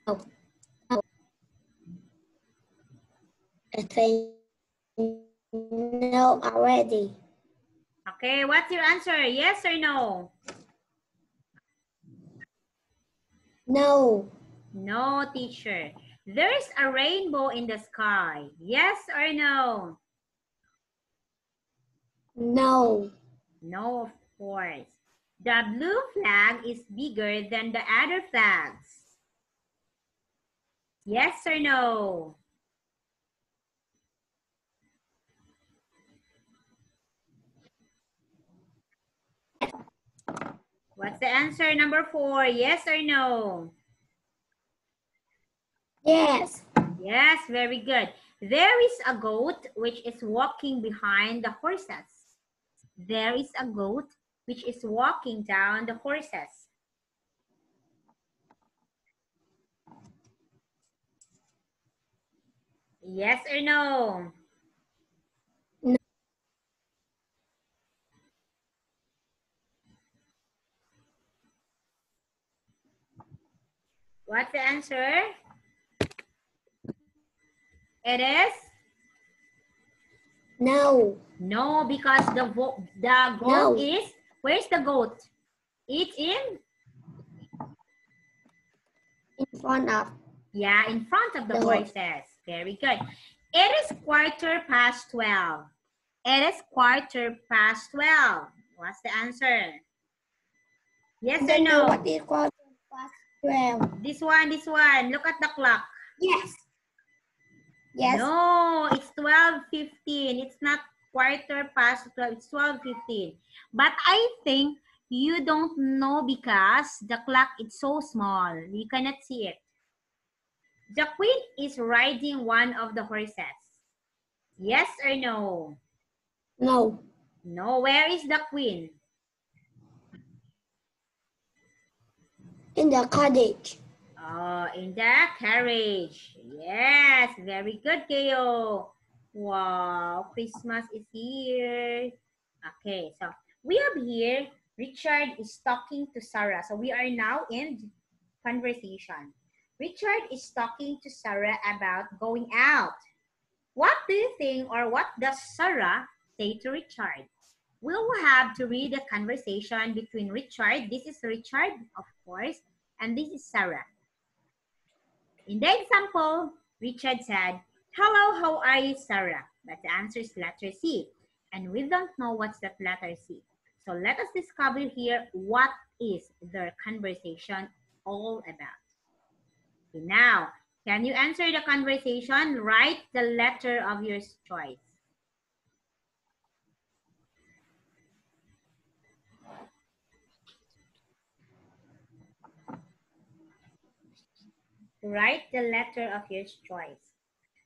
Oh. I think no already. Okay, what's your answer? Yes or no? No. No, teacher. There's a rainbow in the sky. Yes or no? No. No, of course. The blue flag is bigger than the other flags. Yes or no? What's the answer? Number 4. Yes or no? Yes. Yes, very good. There is a goat which is walking behind the horses. There is a goat which is walking down the horses. Yes or no? No. What's the answer? It is? No. No, because the goat is, where's the goat? It's in front of. Yeah, in front of the horses. Very good. It is 12:15. It is 12:15. What's the answer? Yes or no? What is 12:15? This one. Look at the clock. Yes. Yes. No, it's 12:15. It's not 12:15. It's 12:15. But I think you don't know because the clock is so small. You cannot see it. The queen is riding one of the horses. Yes or no? No. No. Where is the queen? In the cottage. Oh, in the carriage. Yes, very good, Keo. Wow, Christmas is here. Okay, so we have here, Richard is talking to Sarah. So we are now in conversation. Richard is talking to Sarah about going out. What do you think, or what does Sarah say to Richard? We'll have to read the conversation between Richard. This is Richard, of course, and this is Sarah. In the example, Richard said, "Hello, how are you, Sarah?" But the answer is letter C. And we don't know what's that letter C. So let us discover here what is their conversation all about. Okay, now, can you answer the conversation? Write the letter of your choice. Write the letter of your choice.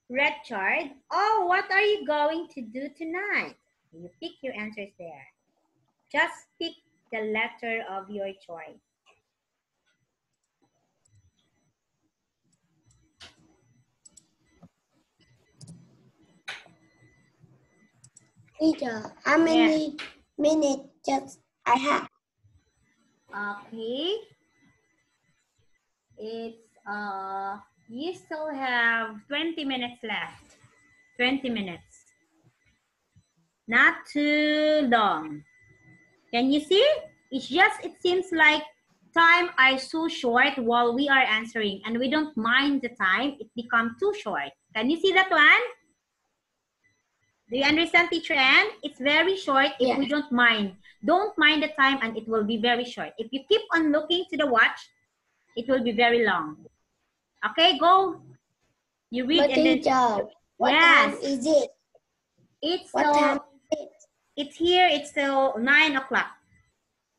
Richard, oh, what are you going to do tonight? You pick your answers there. Just pick the letter of your choice. Teacher, how many minutes just I have? Okay. It's you still have 20 minutes left. 20 minutes. Not too long. Can you see? It's just, it seems like time are so short while we are answering, and we don't mind the time. It becomes too short. Can you see that one? Do you understand, Teacher Ann? It's very short if we don't mind. Don't mind the time and it will be very short. If you keep on looking to the watch, it will be very long. Okay, go. You read and teacher, then... What time is it? It's what time is it? It's here, it's still 9 o'clock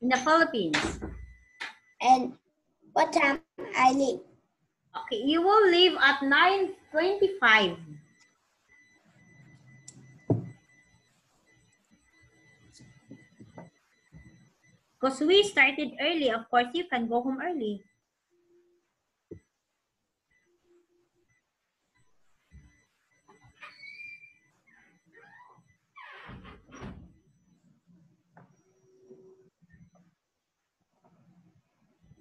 in the Philippines. And what time I leave? Okay, you will leave at 9:25. Because we started early. Of course, you can go home early.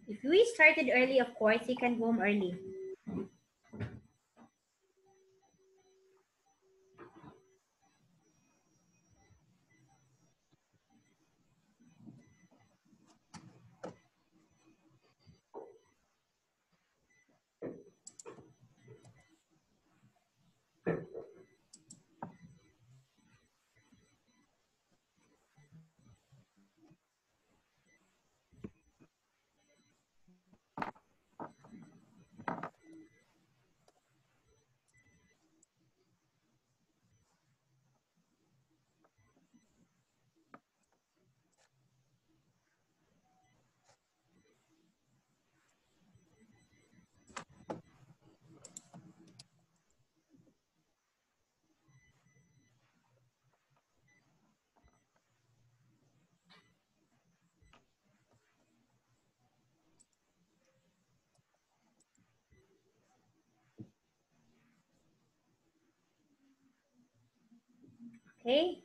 If we started early, of course, you can go home early. Okay.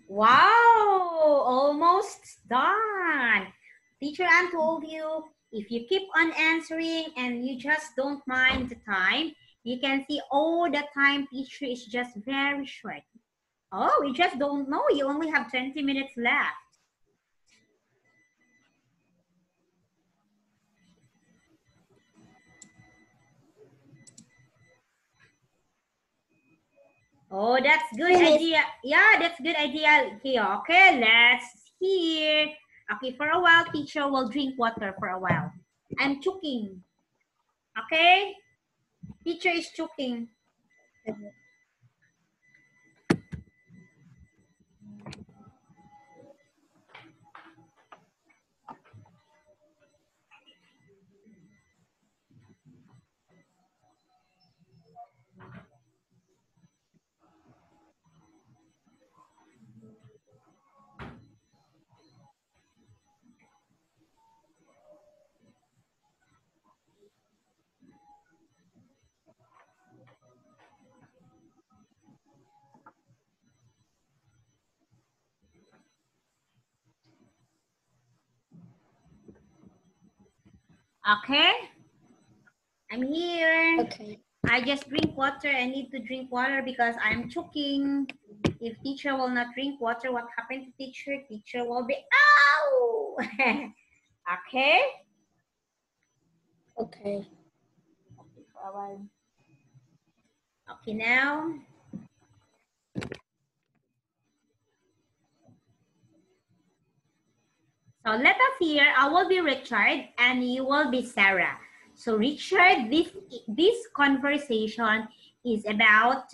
Wow, almost done. Teacher Ann told you, if you keep on answering and you just don't mind the time, you can see all the time teacher is just very short. Oh, we just don't know. You only have 20 minutes left. Oh, that's good idea. Yeah, that's good idea here. Okay, let's hear. Okay, for a while, teacher will drink water for a while. I'm choking. Okay? Teacher is choking. Okay? I'm here. Okay. I just drink water. I need to drink water because I'm choking. If teacher will not drink water, what happened to teacher? Teacher will be, ow! Okay? Okay. Okay, now. So let us hear. I will be Richard and you will be Sarah. So Richard, this conversation is about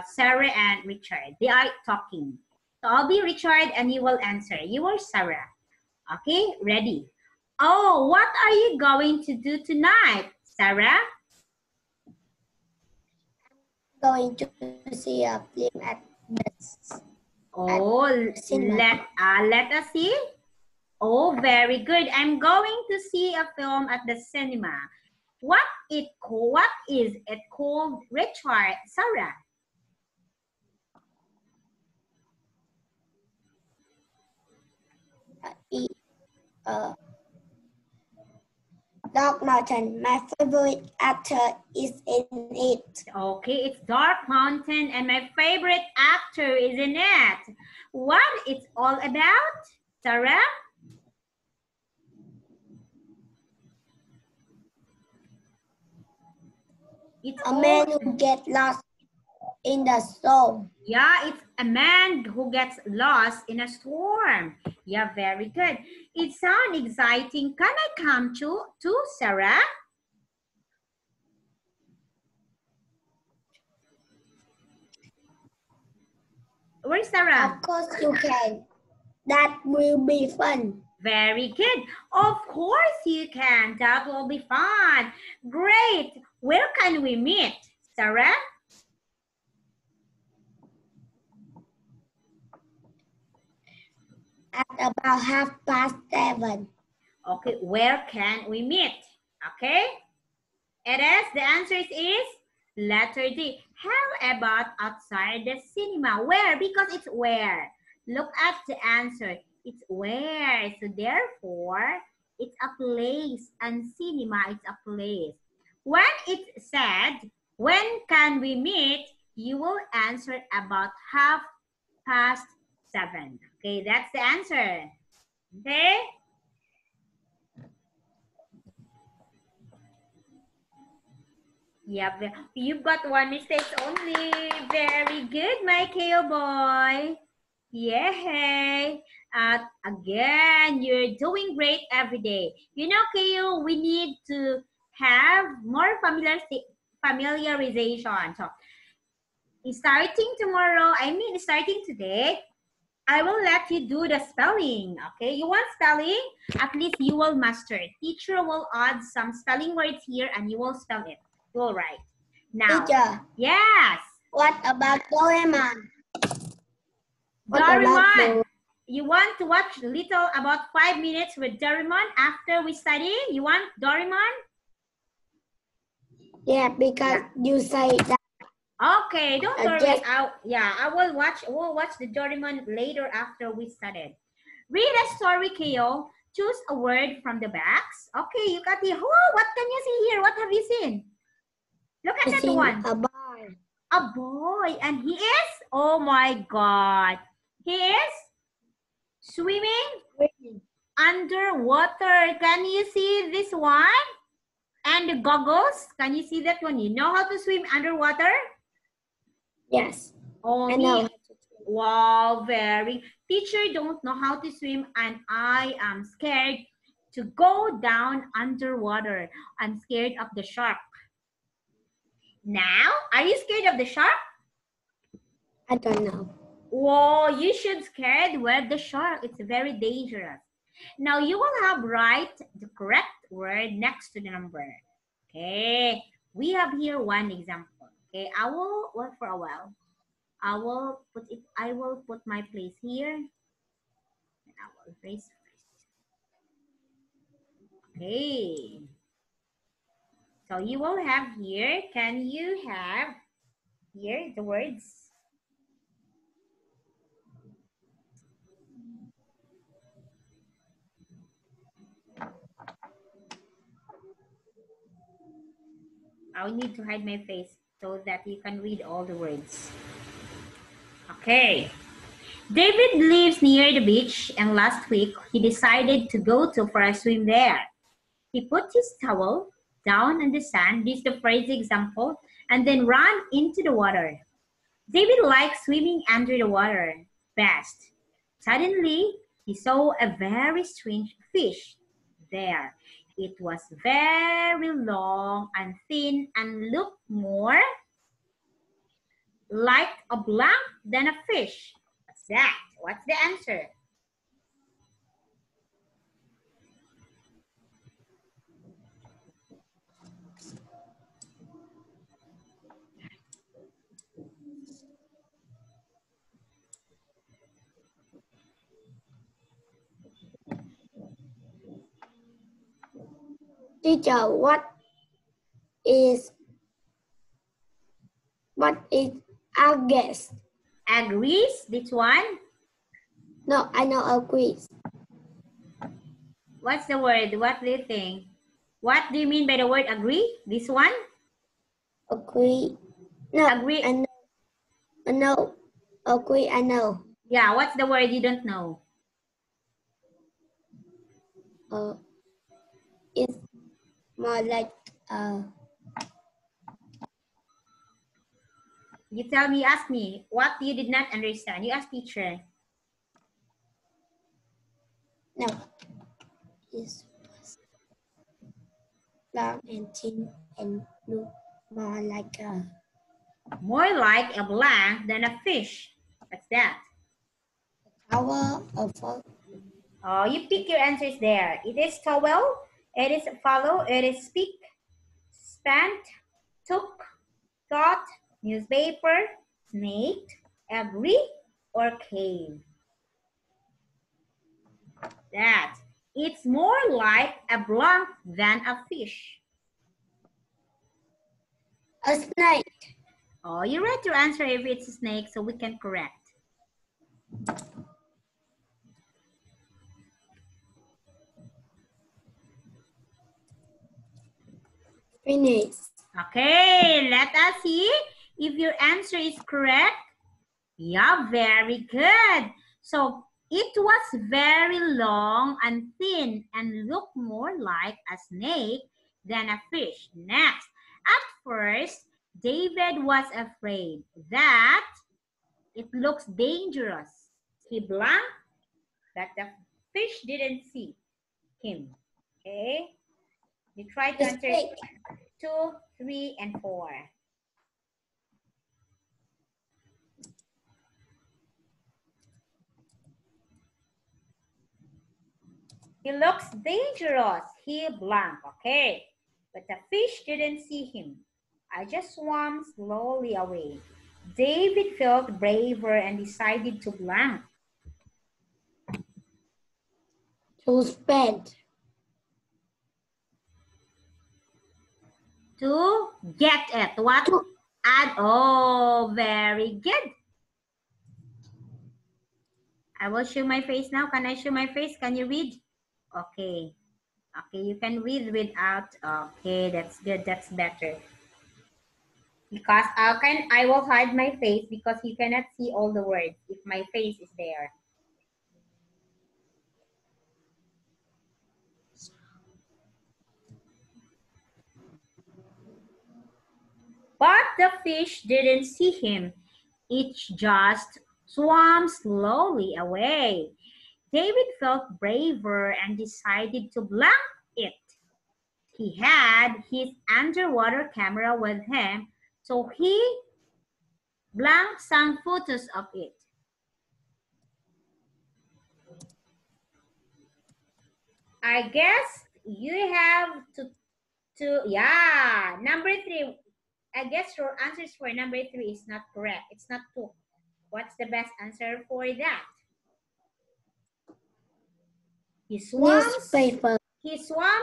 Sarah and Richard. They are talking. So I'll be Richard and you will answer. You are Sarah. Okay, ready? Oh, what are you going to do tonight, Sarah? Going to see a film at the let us see. Oh, very good. I'm going to see a film at the cinema. What is it called, Richard? Sarah? Dark Mountain. My favorite actor is in it. Okay, it's Dark Mountain and my favorite actor is in it. What it's all about, Sarah? It's a man who gets lost in the storm. Yeah, it's a man who gets lost in a storm. Yeah, very good. It sounds exciting. Can I come to Sarah? Where's Sarah? Of course you can. That will be fun. Very good. Of course you can. That will be fun. Great. Where can we meet, Sarah? At about 7:30. Okay, where can we meet? Okay, it is, the answer is letter D. How about outside the cinema? Where? Because it's where. Look at the answer. It's where. So therefore, it's a place, and cinema is a place. When it said, when can we meet? You will answer about 7:30. Okay, that's the answer. Okay. Yep, you've got one mistake only. Very good, my KO boy. Yay. Again, you're doing great every day. You know, KO, we need to have more familiarization. So, starting tomorrow, starting today, I will let you do the spelling, okay? You want spelling? At least you will master it. Teacher will add some spelling words here and you will spell it. You will write. Now, Teacher. yes. What about Doraemon? Doraemon. You want to watch little about 5 minutes with Doraemon after we study? You want Doraemon? Yeah, because you say that. Okay, don't worry. We'll watch the Doraemon later after we studied. Read a story, KO. Choose a word from the box. Okay, you got the. Oh, what can you see here? What have you seen? Look at that one. A boy. A boy, and he is. Oh my God, he is swimming underwater. Can you see this one? And the goggles. Can you see that one? You know how to swim underwater? Yes. Oh, I know. Wow, very. Teacher don't know how to swim and I am scared to go down underwater. I'm scared of the shark. Now, are you scared of the shark? I don't know. Whoa, you should scared with the shark. It's very dangerous. Now, you will have write the correct word next to the number. Okay, we have here one example. Okay, I will work for a while. I will put my place here. And I will erase first. Okay. So you will have here, can you have here the words? I need to hide my face so that you can read all the words. Okay. David lives near the beach and last week he decided to go for a swim there. He put his towel down in the sand, this is the phrase example, and then ran into the water. David likes swimming under the water best. Suddenly, he saw a very strange fish there. It was very long and thin and looked more like a blank than a fish. What's that? What's the answer? Teacher, what is August? Agrees, this one? No, I know agrees. What's the word? What do you think? What do you mean by the word agree? This one? Agree. No, agree. I know. I know. Agree, I know. Yeah, what's the word you don't know? It's more like You tell me, ask me, what you did not understand? You ask teacher. no. It's long and thin and look more like a... More like a blank than a fish. What's that? Towel or folk. Oh, you pick your answers there. It is towel, it is follow, it is speak, spent, took, thought, newspaper, snake, agree, or cave. That it's more like a blank than a fish. A snake. Oh, you read your answer if it's a snake, so we can correct. Finish. Okay, let us see if your answer is correct. Yeah, very good. So it was very long and thin and looked more like a snake than a fish. Next, at first, David was afraid that it looks dangerous. He blanked, but the fish didn't see him. Okay, you try to answer 2, 3, and 4. He looks dangerous. He blank. Okay, but the fish didn't see him. I just swam slowly away. David felt braver and decided to blank. To spend. To get it. What? To Add. Oh, very good. I will show my face now. Can I show my face? Can you read? Okay. Okay, you can read without. Okay, that's good. That's better. Because I will hide my face because you cannot see all the words if my face is there. But the fish didn't see him. It just swam slowly away. David felt braver and decided to blank it. He had his underwater camera with him, so he blanked some photos of it. I guess you have to yeah, number 3. I guess your answers for number 3 is not correct. It's not 2. What's the best answer for that? He swam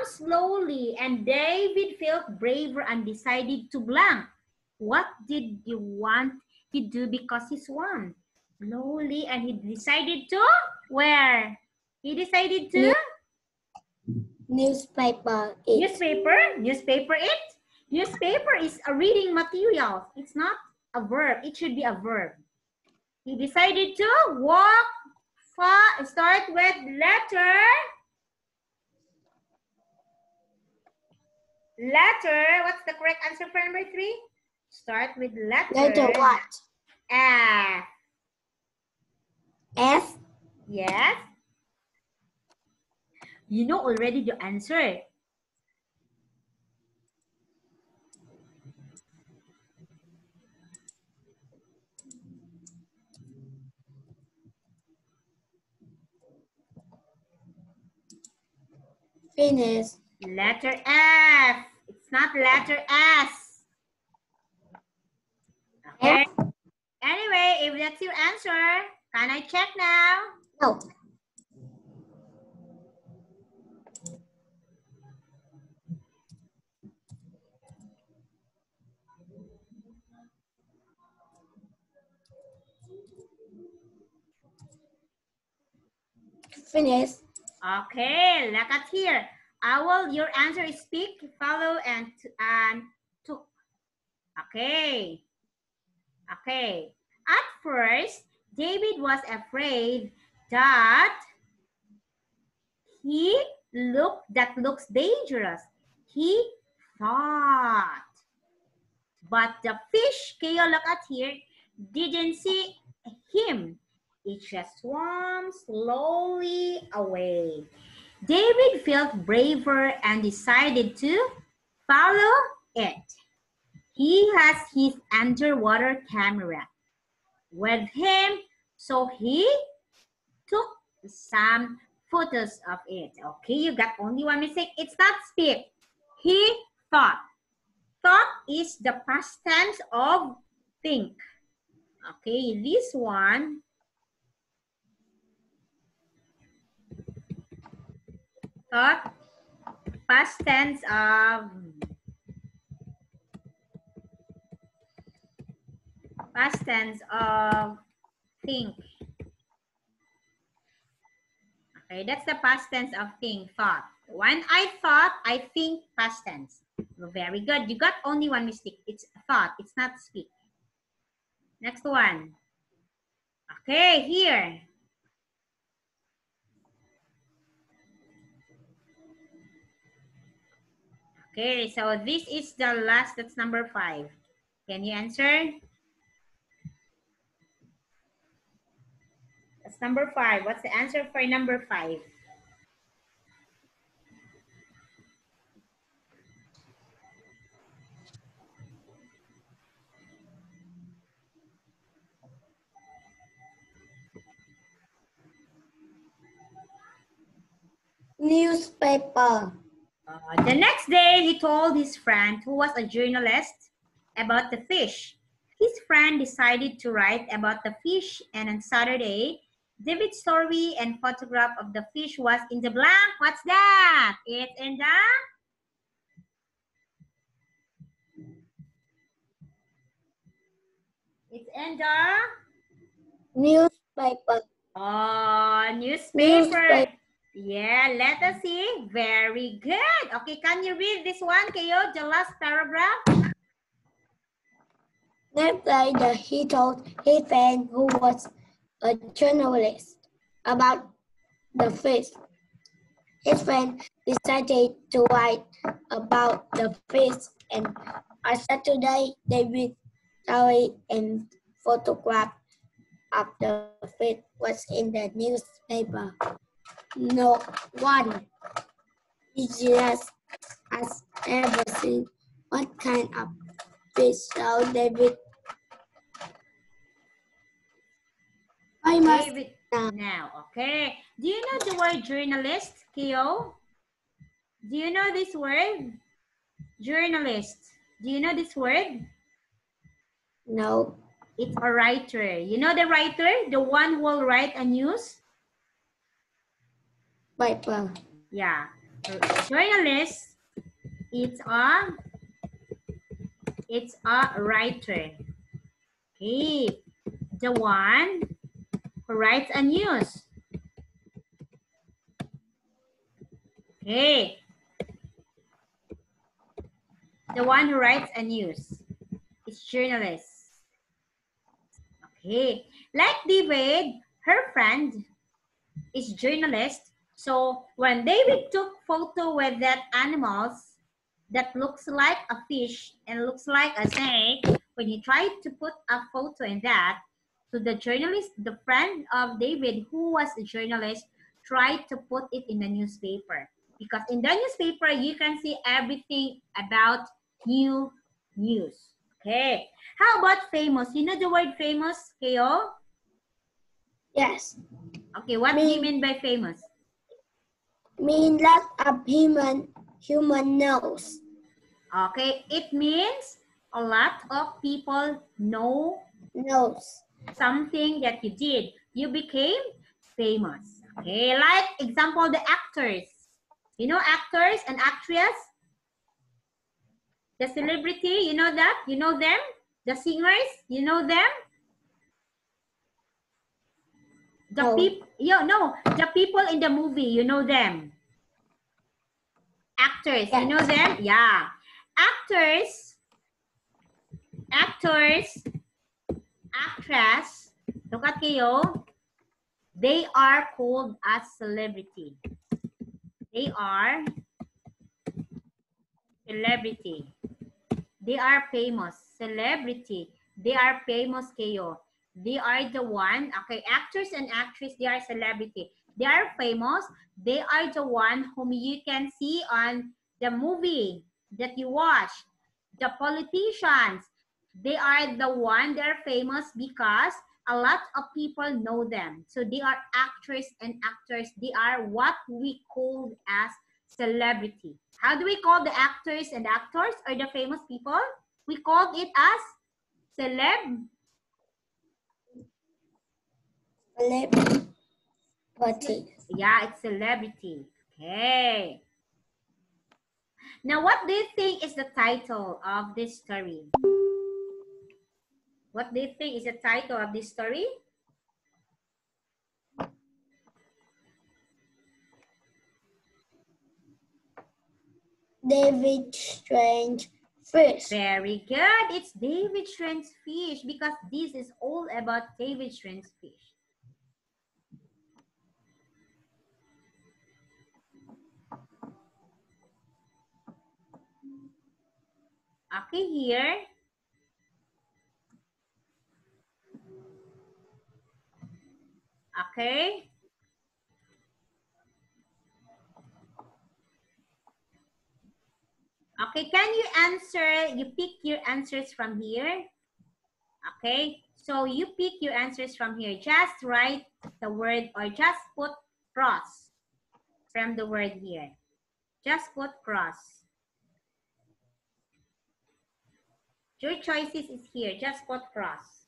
slowly and David felt braver and decided to blank. What did you want he do because he swam slowly and he decided to where? He decided to newspaper. Newspaper it. Newspaper is a reading material. It's not a verb. It should be a verb. He decided to walk far. Start with letter. What's the correct answer for number 3? Start with letter. Letter what? F. F. Yes. You know already the answer. Finish. Letter F. It's not letter S. Okay. F. Anyway, if that's your answer, can I check now? No. Finish. Okay, look at here. Your answer is speak, follow, and took. Okay. Okay. At first, David was afraid that looks dangerous. He thought. But the fish, Keo, look at here, didn't see him. It just swam slowly away. David felt braver and decided to follow it. He has his underwater camera with him, so he took some photos of it. Okay, you got only one mistake. It's not speak. He thought. Thought is the past tense of think. Okay, this one. Thought. Past tense of think. Okay, that's the past tense of think, thought. When I thought, I think, past tense. Very good. You got only one mistake. It's thought. It's not speak. Next one. Okay, here. Okay, so this is the last, that's number 5. Can you answer? That's number 5. What's the answer for number 5? Newspaper. The next day, he told his friend, who was a journalist, about the fish. His friend decided to write about the fish, and on Saturday, David's story and photograph of the fish was in the blank. What's that? It's in the... It's in the... Newspaper. Oh, newspaper. Yeah, let us see. Very good. Okay, can you read this one, Kayo? The last paragraph. Next day, he told his friend, who was a journalist, about the fish. His friend decided to write about the fish, and on Saturday, David's story and photograph of the fish was in the newspaper. No one business has ever seen what kind of fish so David famous David now. Okay. Do you know the word journalist, Kyo? Do you know this word? Journalist. Do you know this word? No. It's a writer. You know the writer? The one who will write a news? Paper. Yeah. Journalist, it's a writer. Okay. The one who writes a news. Okay. The one who writes a news. It's journalist. Okay. Like David, her friend is journalist. So when David took photo with that animals that looks like a fish and looks like a snake, when he tried to put a photo in that, so the journalist, the friend of David, who was a journalist, tried to put it in the newspaper. Because in the newspaper, you can see everything about news. Okay. How about famous? You know the word famous, Keo? Yes. Okay, what do you mean by famous? Mean lot of human knows. Okay, it means a lot of people know Knows. something that you did. You became famous. Okay, like example, the actors. You know actors and actress? The celebrity, you know that? You know them? The singers, you know them? The No. people, the people in the movie, you know them? Actors, Yes. you know them? Yeah. Actors, actress, look at kayo, they are called as celebrity. They are celebrity. They are famous. Celebrity. They are famous kayo. They are the one, okay, actors and actresses, they are celebrity. They are famous. They are the one whom you can see on the movie that you watch. The politicians, they are the one, they're famous because a lot of people know them. So they are actors and actors. They are what we call as celebrity. How do we call the actors and actors or the famous people? We call it as celebrity. Celebrity. Yeah, it's celebrity. Okay. Now, what do you think is the title of this story? What do you think is the title of this story? David Strange Fish. Very good. It's David Strange Fish because this is all about David Strange Fish. Okay, here. Okay. Okay, can you answer? You pick your answers from here. Okay, so you pick your answers from here. Just write the word or just put cross from the word here. Just put cross. Your choices is here. Just put cross.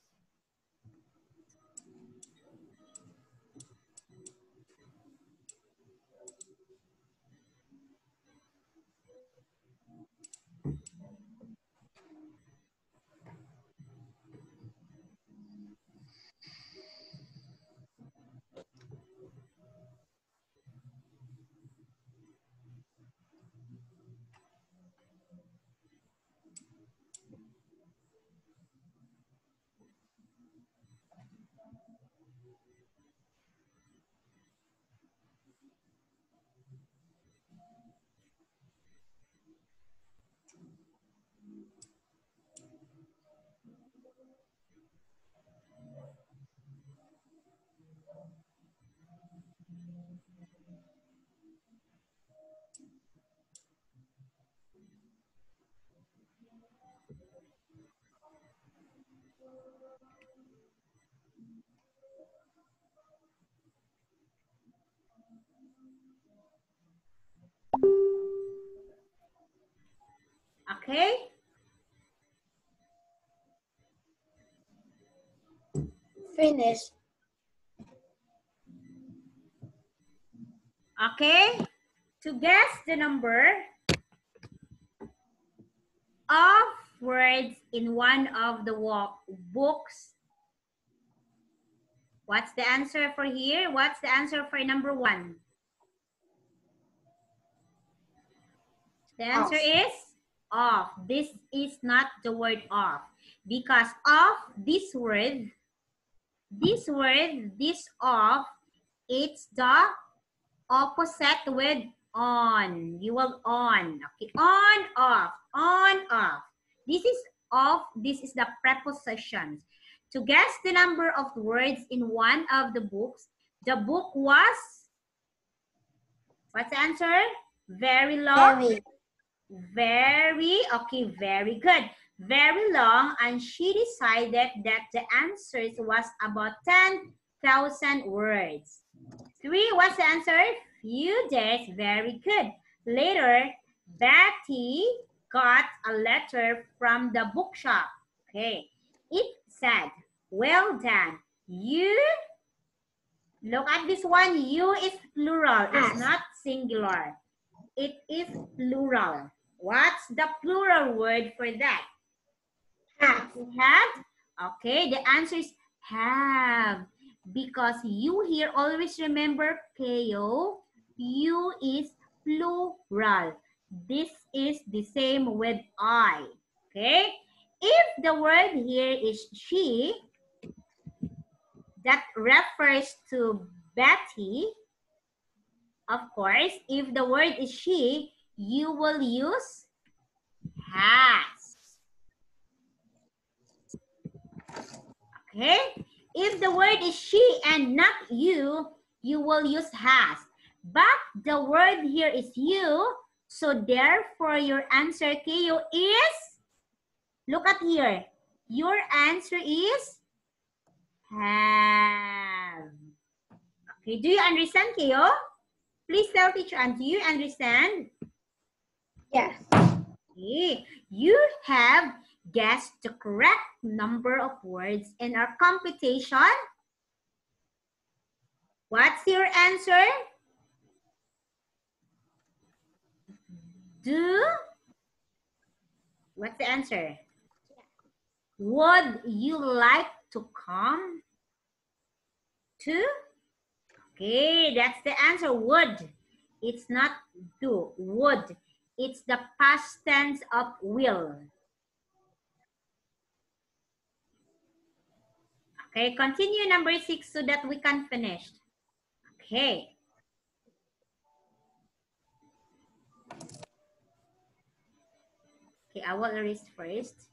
Okay. Finish. Okay. To guess the number of words in one of the books. What's the answer for here? What's the answer for number 1? The answer is of. This is not the word of. Because of this word, this of, it's the opposite with on. You will on. Okay. On, off. On, off. This is of. This is the prepositions. To guess the number of words in one of the books, the book was, what's the answer? Very long. Very, okay, very good. Very long, and she decided that the answers was about 10,000 words. 3, what's the answer? Few days, very good. Later, Betty got a letter from the bookshop. Okay, it said, well done. You, look at this one, you is plural, it's not singular. It is plural. What's the plural word for that? Have. Okay, the answer is have. Because you here, always remember, Keo, you is plural. This is the same with I. Okay? If the word here is she, that refers to Betty. Of course, if the word is she, you will use has. Okay? If the word is she and not you, you will use has. But the word here is you, so therefore your answer, Keo, is, look at here, your answer is have. Okay, do you understand, Keo? Please tell teacher, and do you understand? Yes. Okay. You have guessed the correct number of words in our computation. What's your answer? Do? What's the answer? Would you like to come to? Okay, that's the answer. Would. It's not do. Would. It's the past tense of will. Okay, continue number 6 so that we can finish. Okay. Okay, I will erase first.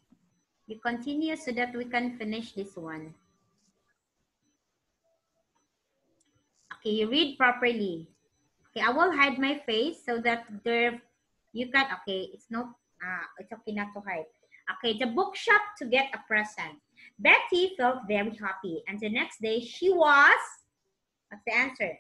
You continue so that we can finish this one. Okay, you read properly. Okay, I will hide my face so that there you can, okay, it's okay not to hide. Okay, the bookshop to get a present. Betty felt very happy, and the next day she was, what's the answer?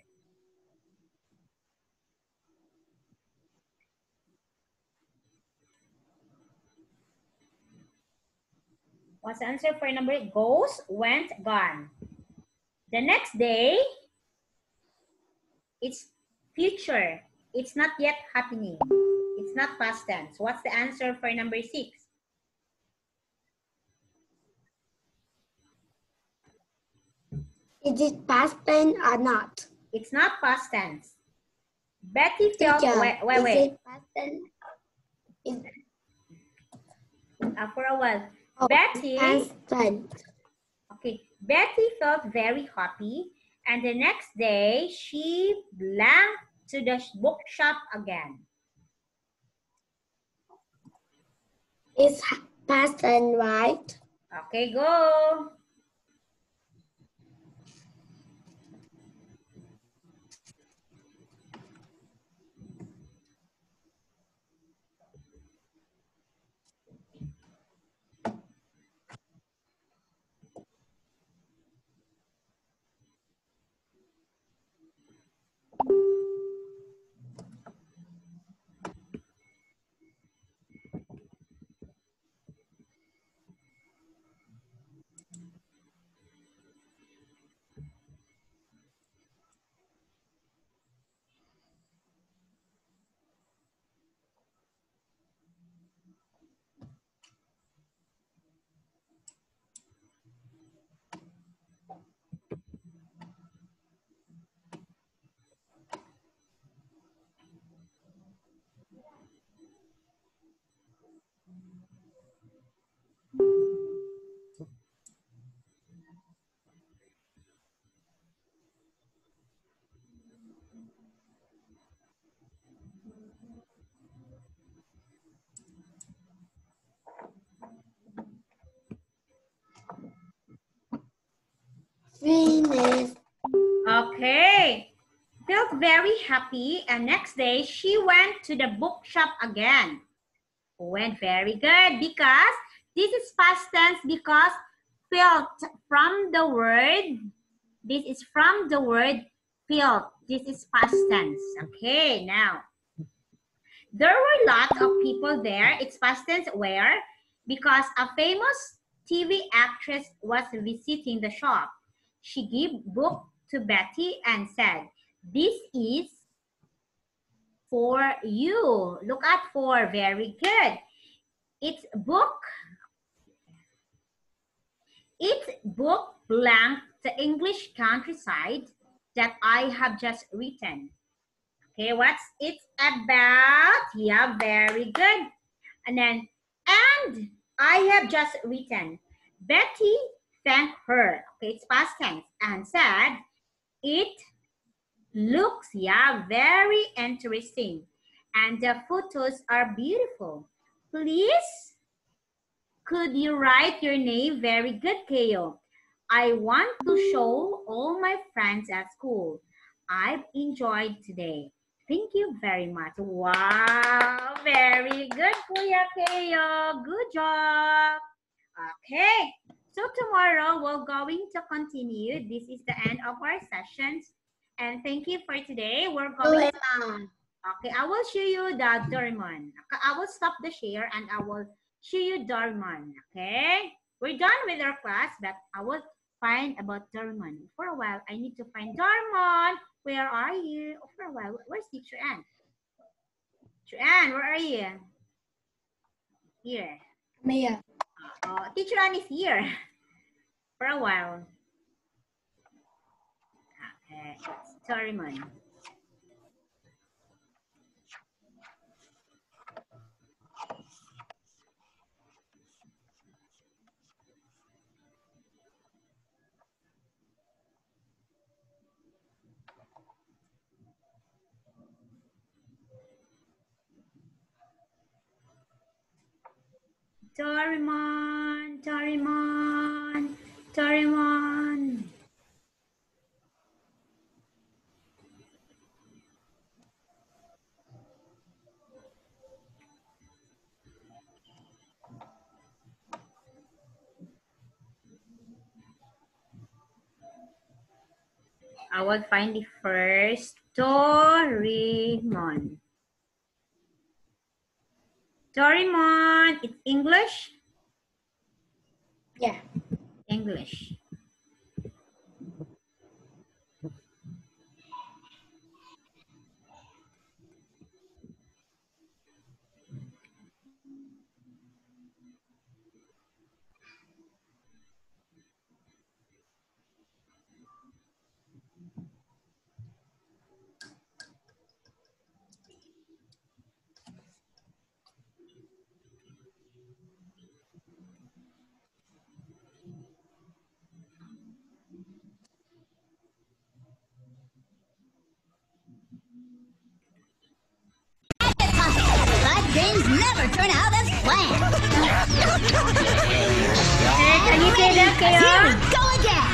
What's the answer for number 8? Goes, went, gone. The next day, it's future. It's not yet happening. It's not past tense. What's the answer for number 6? Is it past tense or not? It's not past tense. Betty felt, Teacher, wait. Is it past tense? For a while. Oh, Betty, past tense. okay, Betty felt very happy, and the next day she belonged to the bookshop again. It's past tense, right? Okay, go. Finish. Okay. Felt very happy, and next day she went to the bookshop again. Went very good because this is past tense because felt from the word, this is from the word felt. This is past tense. Okay, now. There were lots of people there. It's past tense where? Because a famous TV actress was visiting the shop. She gave book to Betty and said, "This is for you." Look at for, very good. It's book blank the English countryside that I have just written. Okay, what's it about? Yeah, very good. And then, and I have just written. Betty thanked her, okay, it's past tense, and said, "It looks, yeah, very interesting. And the photos are beautiful. Please, could you write your name?" Very good, Keo. "I want to show all my friends at school. I've enjoyed today. Thank you very much." Wow, very good, Kuya Keo. Good job. Okay, so tomorrow we're going to continue. This is the end of our sessions. And thank you for today. We're going to... Okay, I will show you the Doraemon. I will stop the share and I will show you Doraemon. Okay? We're done with our class, but I will find about Doraemon. For a while, I need to find Doraemon. Where are you? For a while, where's Teacher Ann? Anne, where are you? Here. Mia. Oh, Teacher Anne is here for a while. Okay, Torimon. Torimon, Torimon, Torimon. I will find the first Torimon. Torimon, it's English? Yeah. English. But things never turn out as planned. Hey, can you say that, Here Kayo? we go again.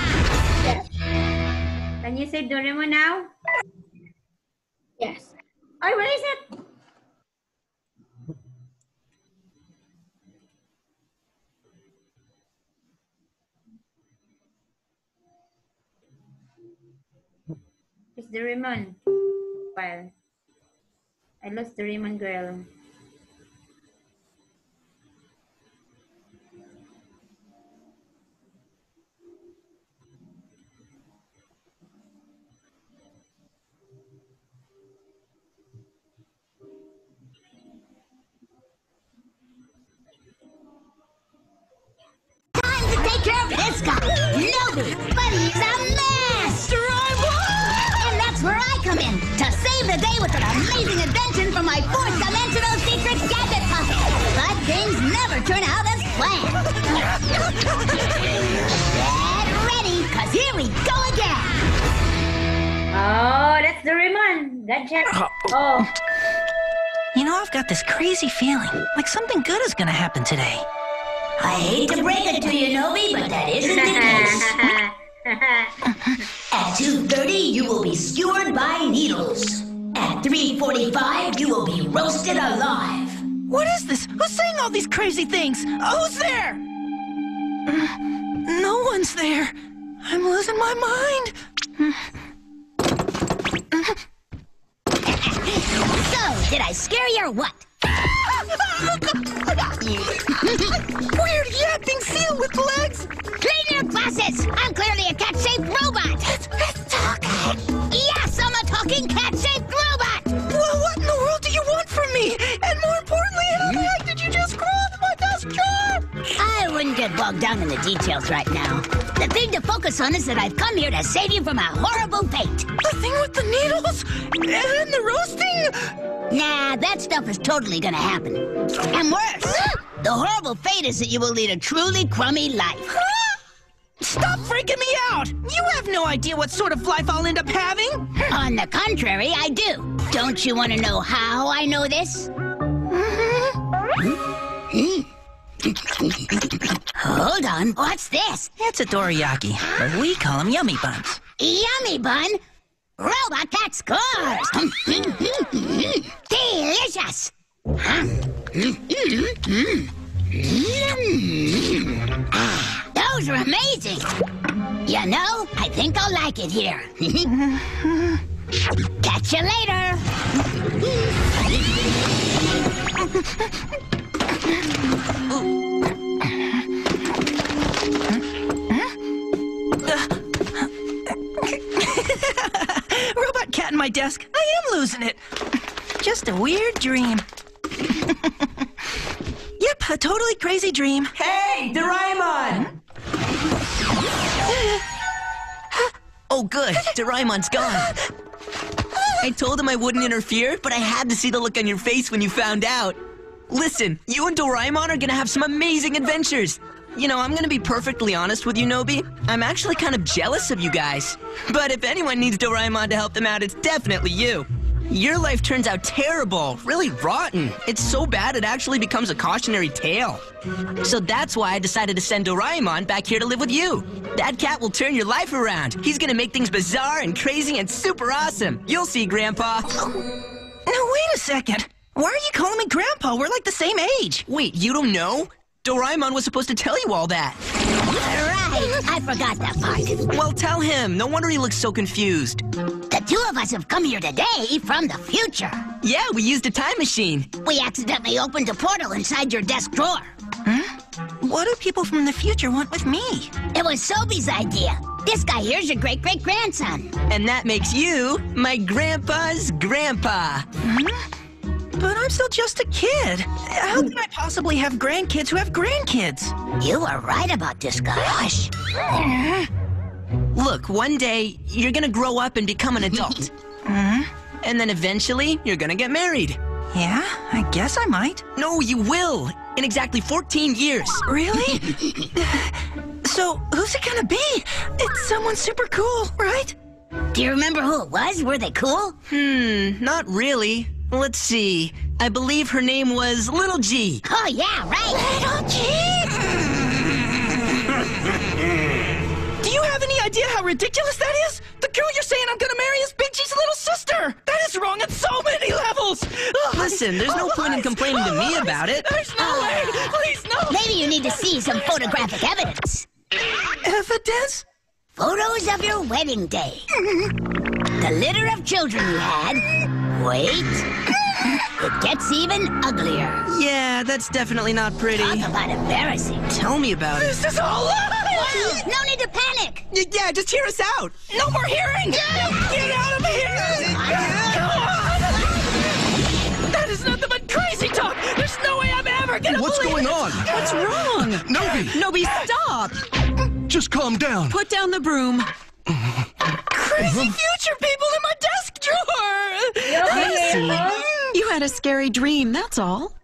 Can you say Doraemon now? Yes. Oh, what is it? It's Doraemon. Well, I lost Doraemon girl. Time to take care of this guy. Nobi, but he's a mess. And that's where I come in to save the day with an amazing invention from my fourth dimensional secret gadget puzzle. But things never turn out as planned. Get ready, cause here we go again. Oh, that's Doraemon. Gadget. Oh. You know, I've got this crazy feeling, like something good is gonna happen today. I hate to break it to you, Nobi, but that isn't the case. At 2:30, you will be skewered by needles. At 3:45, you will be roasted alive. What is this? Who's saying all these crazy things? Who's there? No one's there. I'm losing my mind. So, did I scare you or what? Weird yapping seal with legs. Clean your glasses! I'm clearly a cat-shaped robot! It's talking. Yes, I'm a talking cat-shaped robot! Well, what in the world do you want from me? And more importantly, how the heck did you just crawl into my desk drawer? I wouldn't get bogged down in the details right now. The thing to focus on is that I've come here to save you from a horrible fate. The thing with the needles? And the roasting? Nah, that stuff is totally gonna happen. And worse, the horrible fate is that you will lead a truly crummy life. Stop freaking me out! You have no idea what sort of life I'll end up having! On the contrary, I do. Don't you want to know how I know this? Hold on, what's this? It's a dorayaki, but we call them yummy buns. Yummy bun? Robot cat scores! Delicious! Those are amazing! You know, I think I'll like it here. Catch you later! Robot cat in my desk. I am losing it. just a weird dream. Yep, a totally crazy dream. Hey, Doraemon! Oh, good. Doraemon's gone. I told him I wouldn't interfere, but I had to see the look on your face when you found out. Listen, you and Doraemon are gonna have some amazing adventures. You know, I'm gonna be perfectly honest with you, Nobi. I'm actually kind of jealous of you guys. But if anyone needs Doraemon to help them out, it's definitely you. Your life turns out terrible, really rotten. It's so bad it actually becomes a cautionary tale. So that's why I decided to send Doraemon back here to live with you. That cat will turn your life around. He's gonna make things bizarre and crazy and super awesome. You'll see, Grandpa. Now, wait a second. Why are you calling me Grandpa? We're like the same age. Wait, you don't know? Doraemon was supposed to tell you all that. Right, I forgot that part. Well, tell him. No wonder he looks so confused. The two of us have come here today from the future. Yeah, we used a time machine. We accidentally opened a portal inside your desk drawer. What do people from the future want with me? It was Sobi's idea. This guy here's your great-great-grandson. And that makes you my grandpa's grandpa. But I'm still just a kid. How can I possibly have grandkids who have grandkids? You were right about this guy. Hush. Look, one day, you're gonna grow up and become an adult. And then eventually, you're gonna get married. Yeah, I guess I might. No, you will. In exactly 14 years. Really? So, who's it gonna be? It's someone super cool, right? Do you remember who it was? Were they cool? Not really. Let's see. I believe her name was Little G. Oh, yeah, right. Little G! Do you have any idea how ridiculous that is? The girl you're saying I'm gonna marry is Big G's little sister! That is wrong on so many levels! Listen, there's no point in complaining to me about it. There's no way! Please, no! Maybe you need to see some photographic evidence. Evidence? Photos of your wedding day. The litter of children you had. Wait. It gets even uglier. Yeah, that's definitely not pretty. Talk about embarrassing. Tell me about it. This is all lies! No need to panic. Yeah, just hear us out. No more hearing! Get out of here! Come on! That is nothing but crazy talk! There's no way I'm ever gonna What's believe going it. on? What's wrong? Nobi, Nobi, stop! just calm down. Put down the broom. Crazy future people in my desk drawer! You had a scary dream, that's all.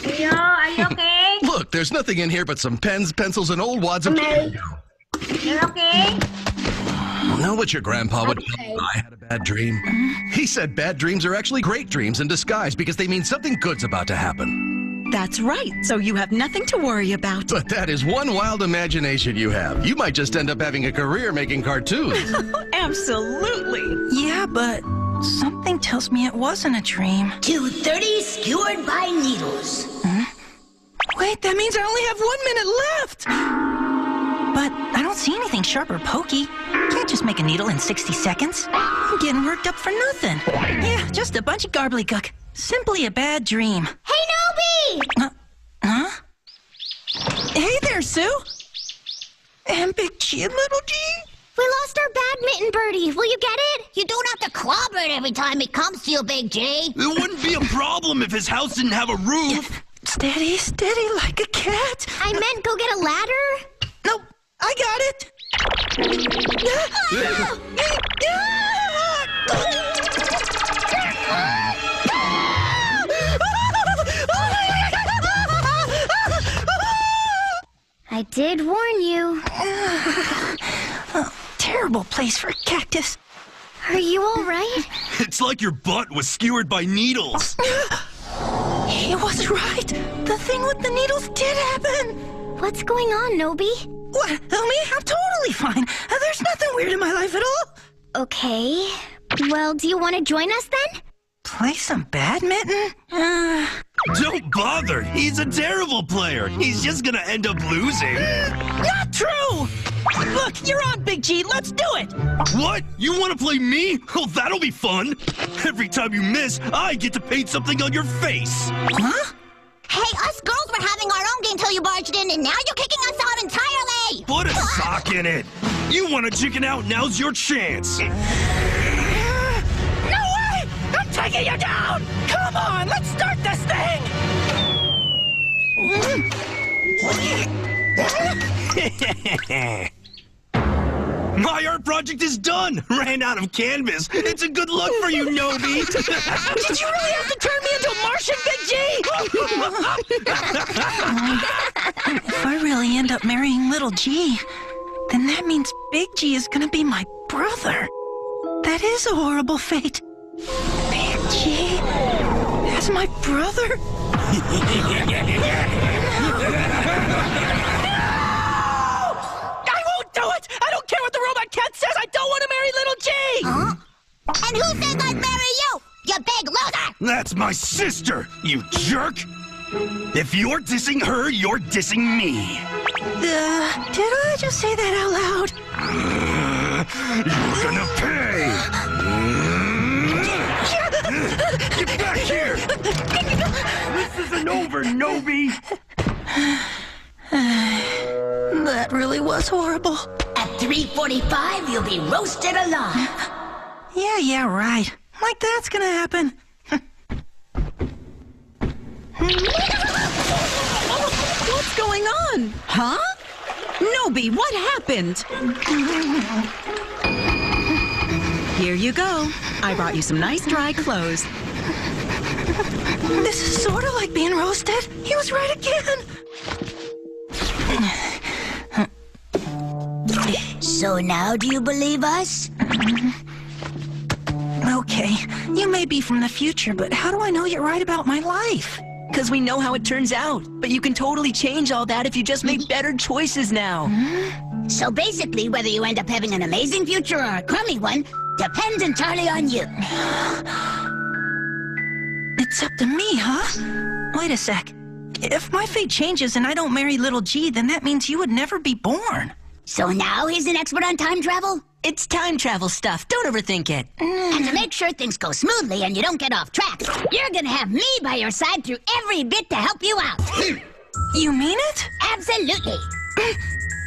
Leo, are you okay? Look, there's nothing in here but some pens, pencils, and old wads of... You're okay? Know what your grandpa would tell me I had a bad dream? He said bad dreams are actually great dreams in disguise because they mean something good's about to happen. That's right, so you have nothing to worry about. But that is one wild imagination you have. You might just end up having a career making cartoons. Absolutely. Yeah, but something tells me it wasn't a dream. 2:30 skewered by needles. Wait, that means I only have 1 minute left! But I don't see anything sharp or pokey. Can't just make a needle in 60 seconds. I'm getting worked up for nothing. Yeah, just a bunch of gobbledygook. Simply a bad dream. Hey, Nobi! Huh? Hey there, Sue! And Big G and Little G? We lost our badminton birdie. Will you get it? You don't have to clobber it every time it comes to you, Big J. It wouldn't be a problem if his house didn't have a roof. Steady, steady like a cat. I meant go get a ladder. Nope, I got it. I did warn you. Terrible place for a cactus. Are you all right? It's like your butt was skewered by needles. He was right. The thing with the needles did happen. What's going on, Nobi? What? Me? I'm totally fine. There's nothing weird in my life at all. Okay. Well, do you want to join us then? Play some badminton? Don't bother. He's a terrible player. He's just gonna end up losing. Not true! Look, you're on, Big G. Let's do it! What? You want to play me? Oh, that'll be fun. Every time you miss, I get to paint something on your face. Huh? Hey, us girls were having our own game till you barged in, and now you're kicking us out entirely! Put a sock in it. You want to chicken out? Now's your chance. No way! I'm taking you down! Come on, let's start this thing! My art project is done! Ran out of canvas. It's a good look for you, Nobi. Did you really have to turn me into a Martian, Big G? If I really end up marrying Little G, then that means Big G is gonna be my brother. That is a horrible fate. Big G as my brother? I don't care what the robot cat says! I don't want to marry Little G! Huh? And who says I'd marry you, you big loser? That's my sister, you jerk! If you're dissing her, you're dissing me. Did I just say that out loud? You're gonna pay! Get back here! This isn't over, Nobi! That really was horrible. At 3:45, you'll be roasted alive. Yeah, right. Like that's gonna happen. What's going on? Huh? Nobi, what happened? Here you go. I brought you some nice dry clothes. This is sort of like being roasted. He was right again. So now do you believe us? Okay, you may be from the future, but how do I know you're right about my life? Because we know how it turns out. But you can totally change all that if you just make better choices now. So basically, whether you end up having an amazing future or a crummy one, depends entirely on you. It's up to me, huh? Wait a sec. If my fate changes and I don't marry Little G, then that means you would never be born. So now he's an expert on time travel? It's time travel stuff. Don't overthink it. And to make sure things go smoothly and you don't get off track, you're gonna have me by your side through every bit to help you out. You mean it? Absolutely.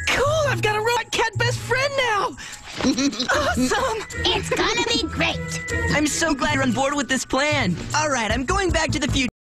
Cool, I've got a robot cat best friend now. Awesome. It's gonna be great. I'm so glad you're on board with this plan. All right, I'm going back to the future.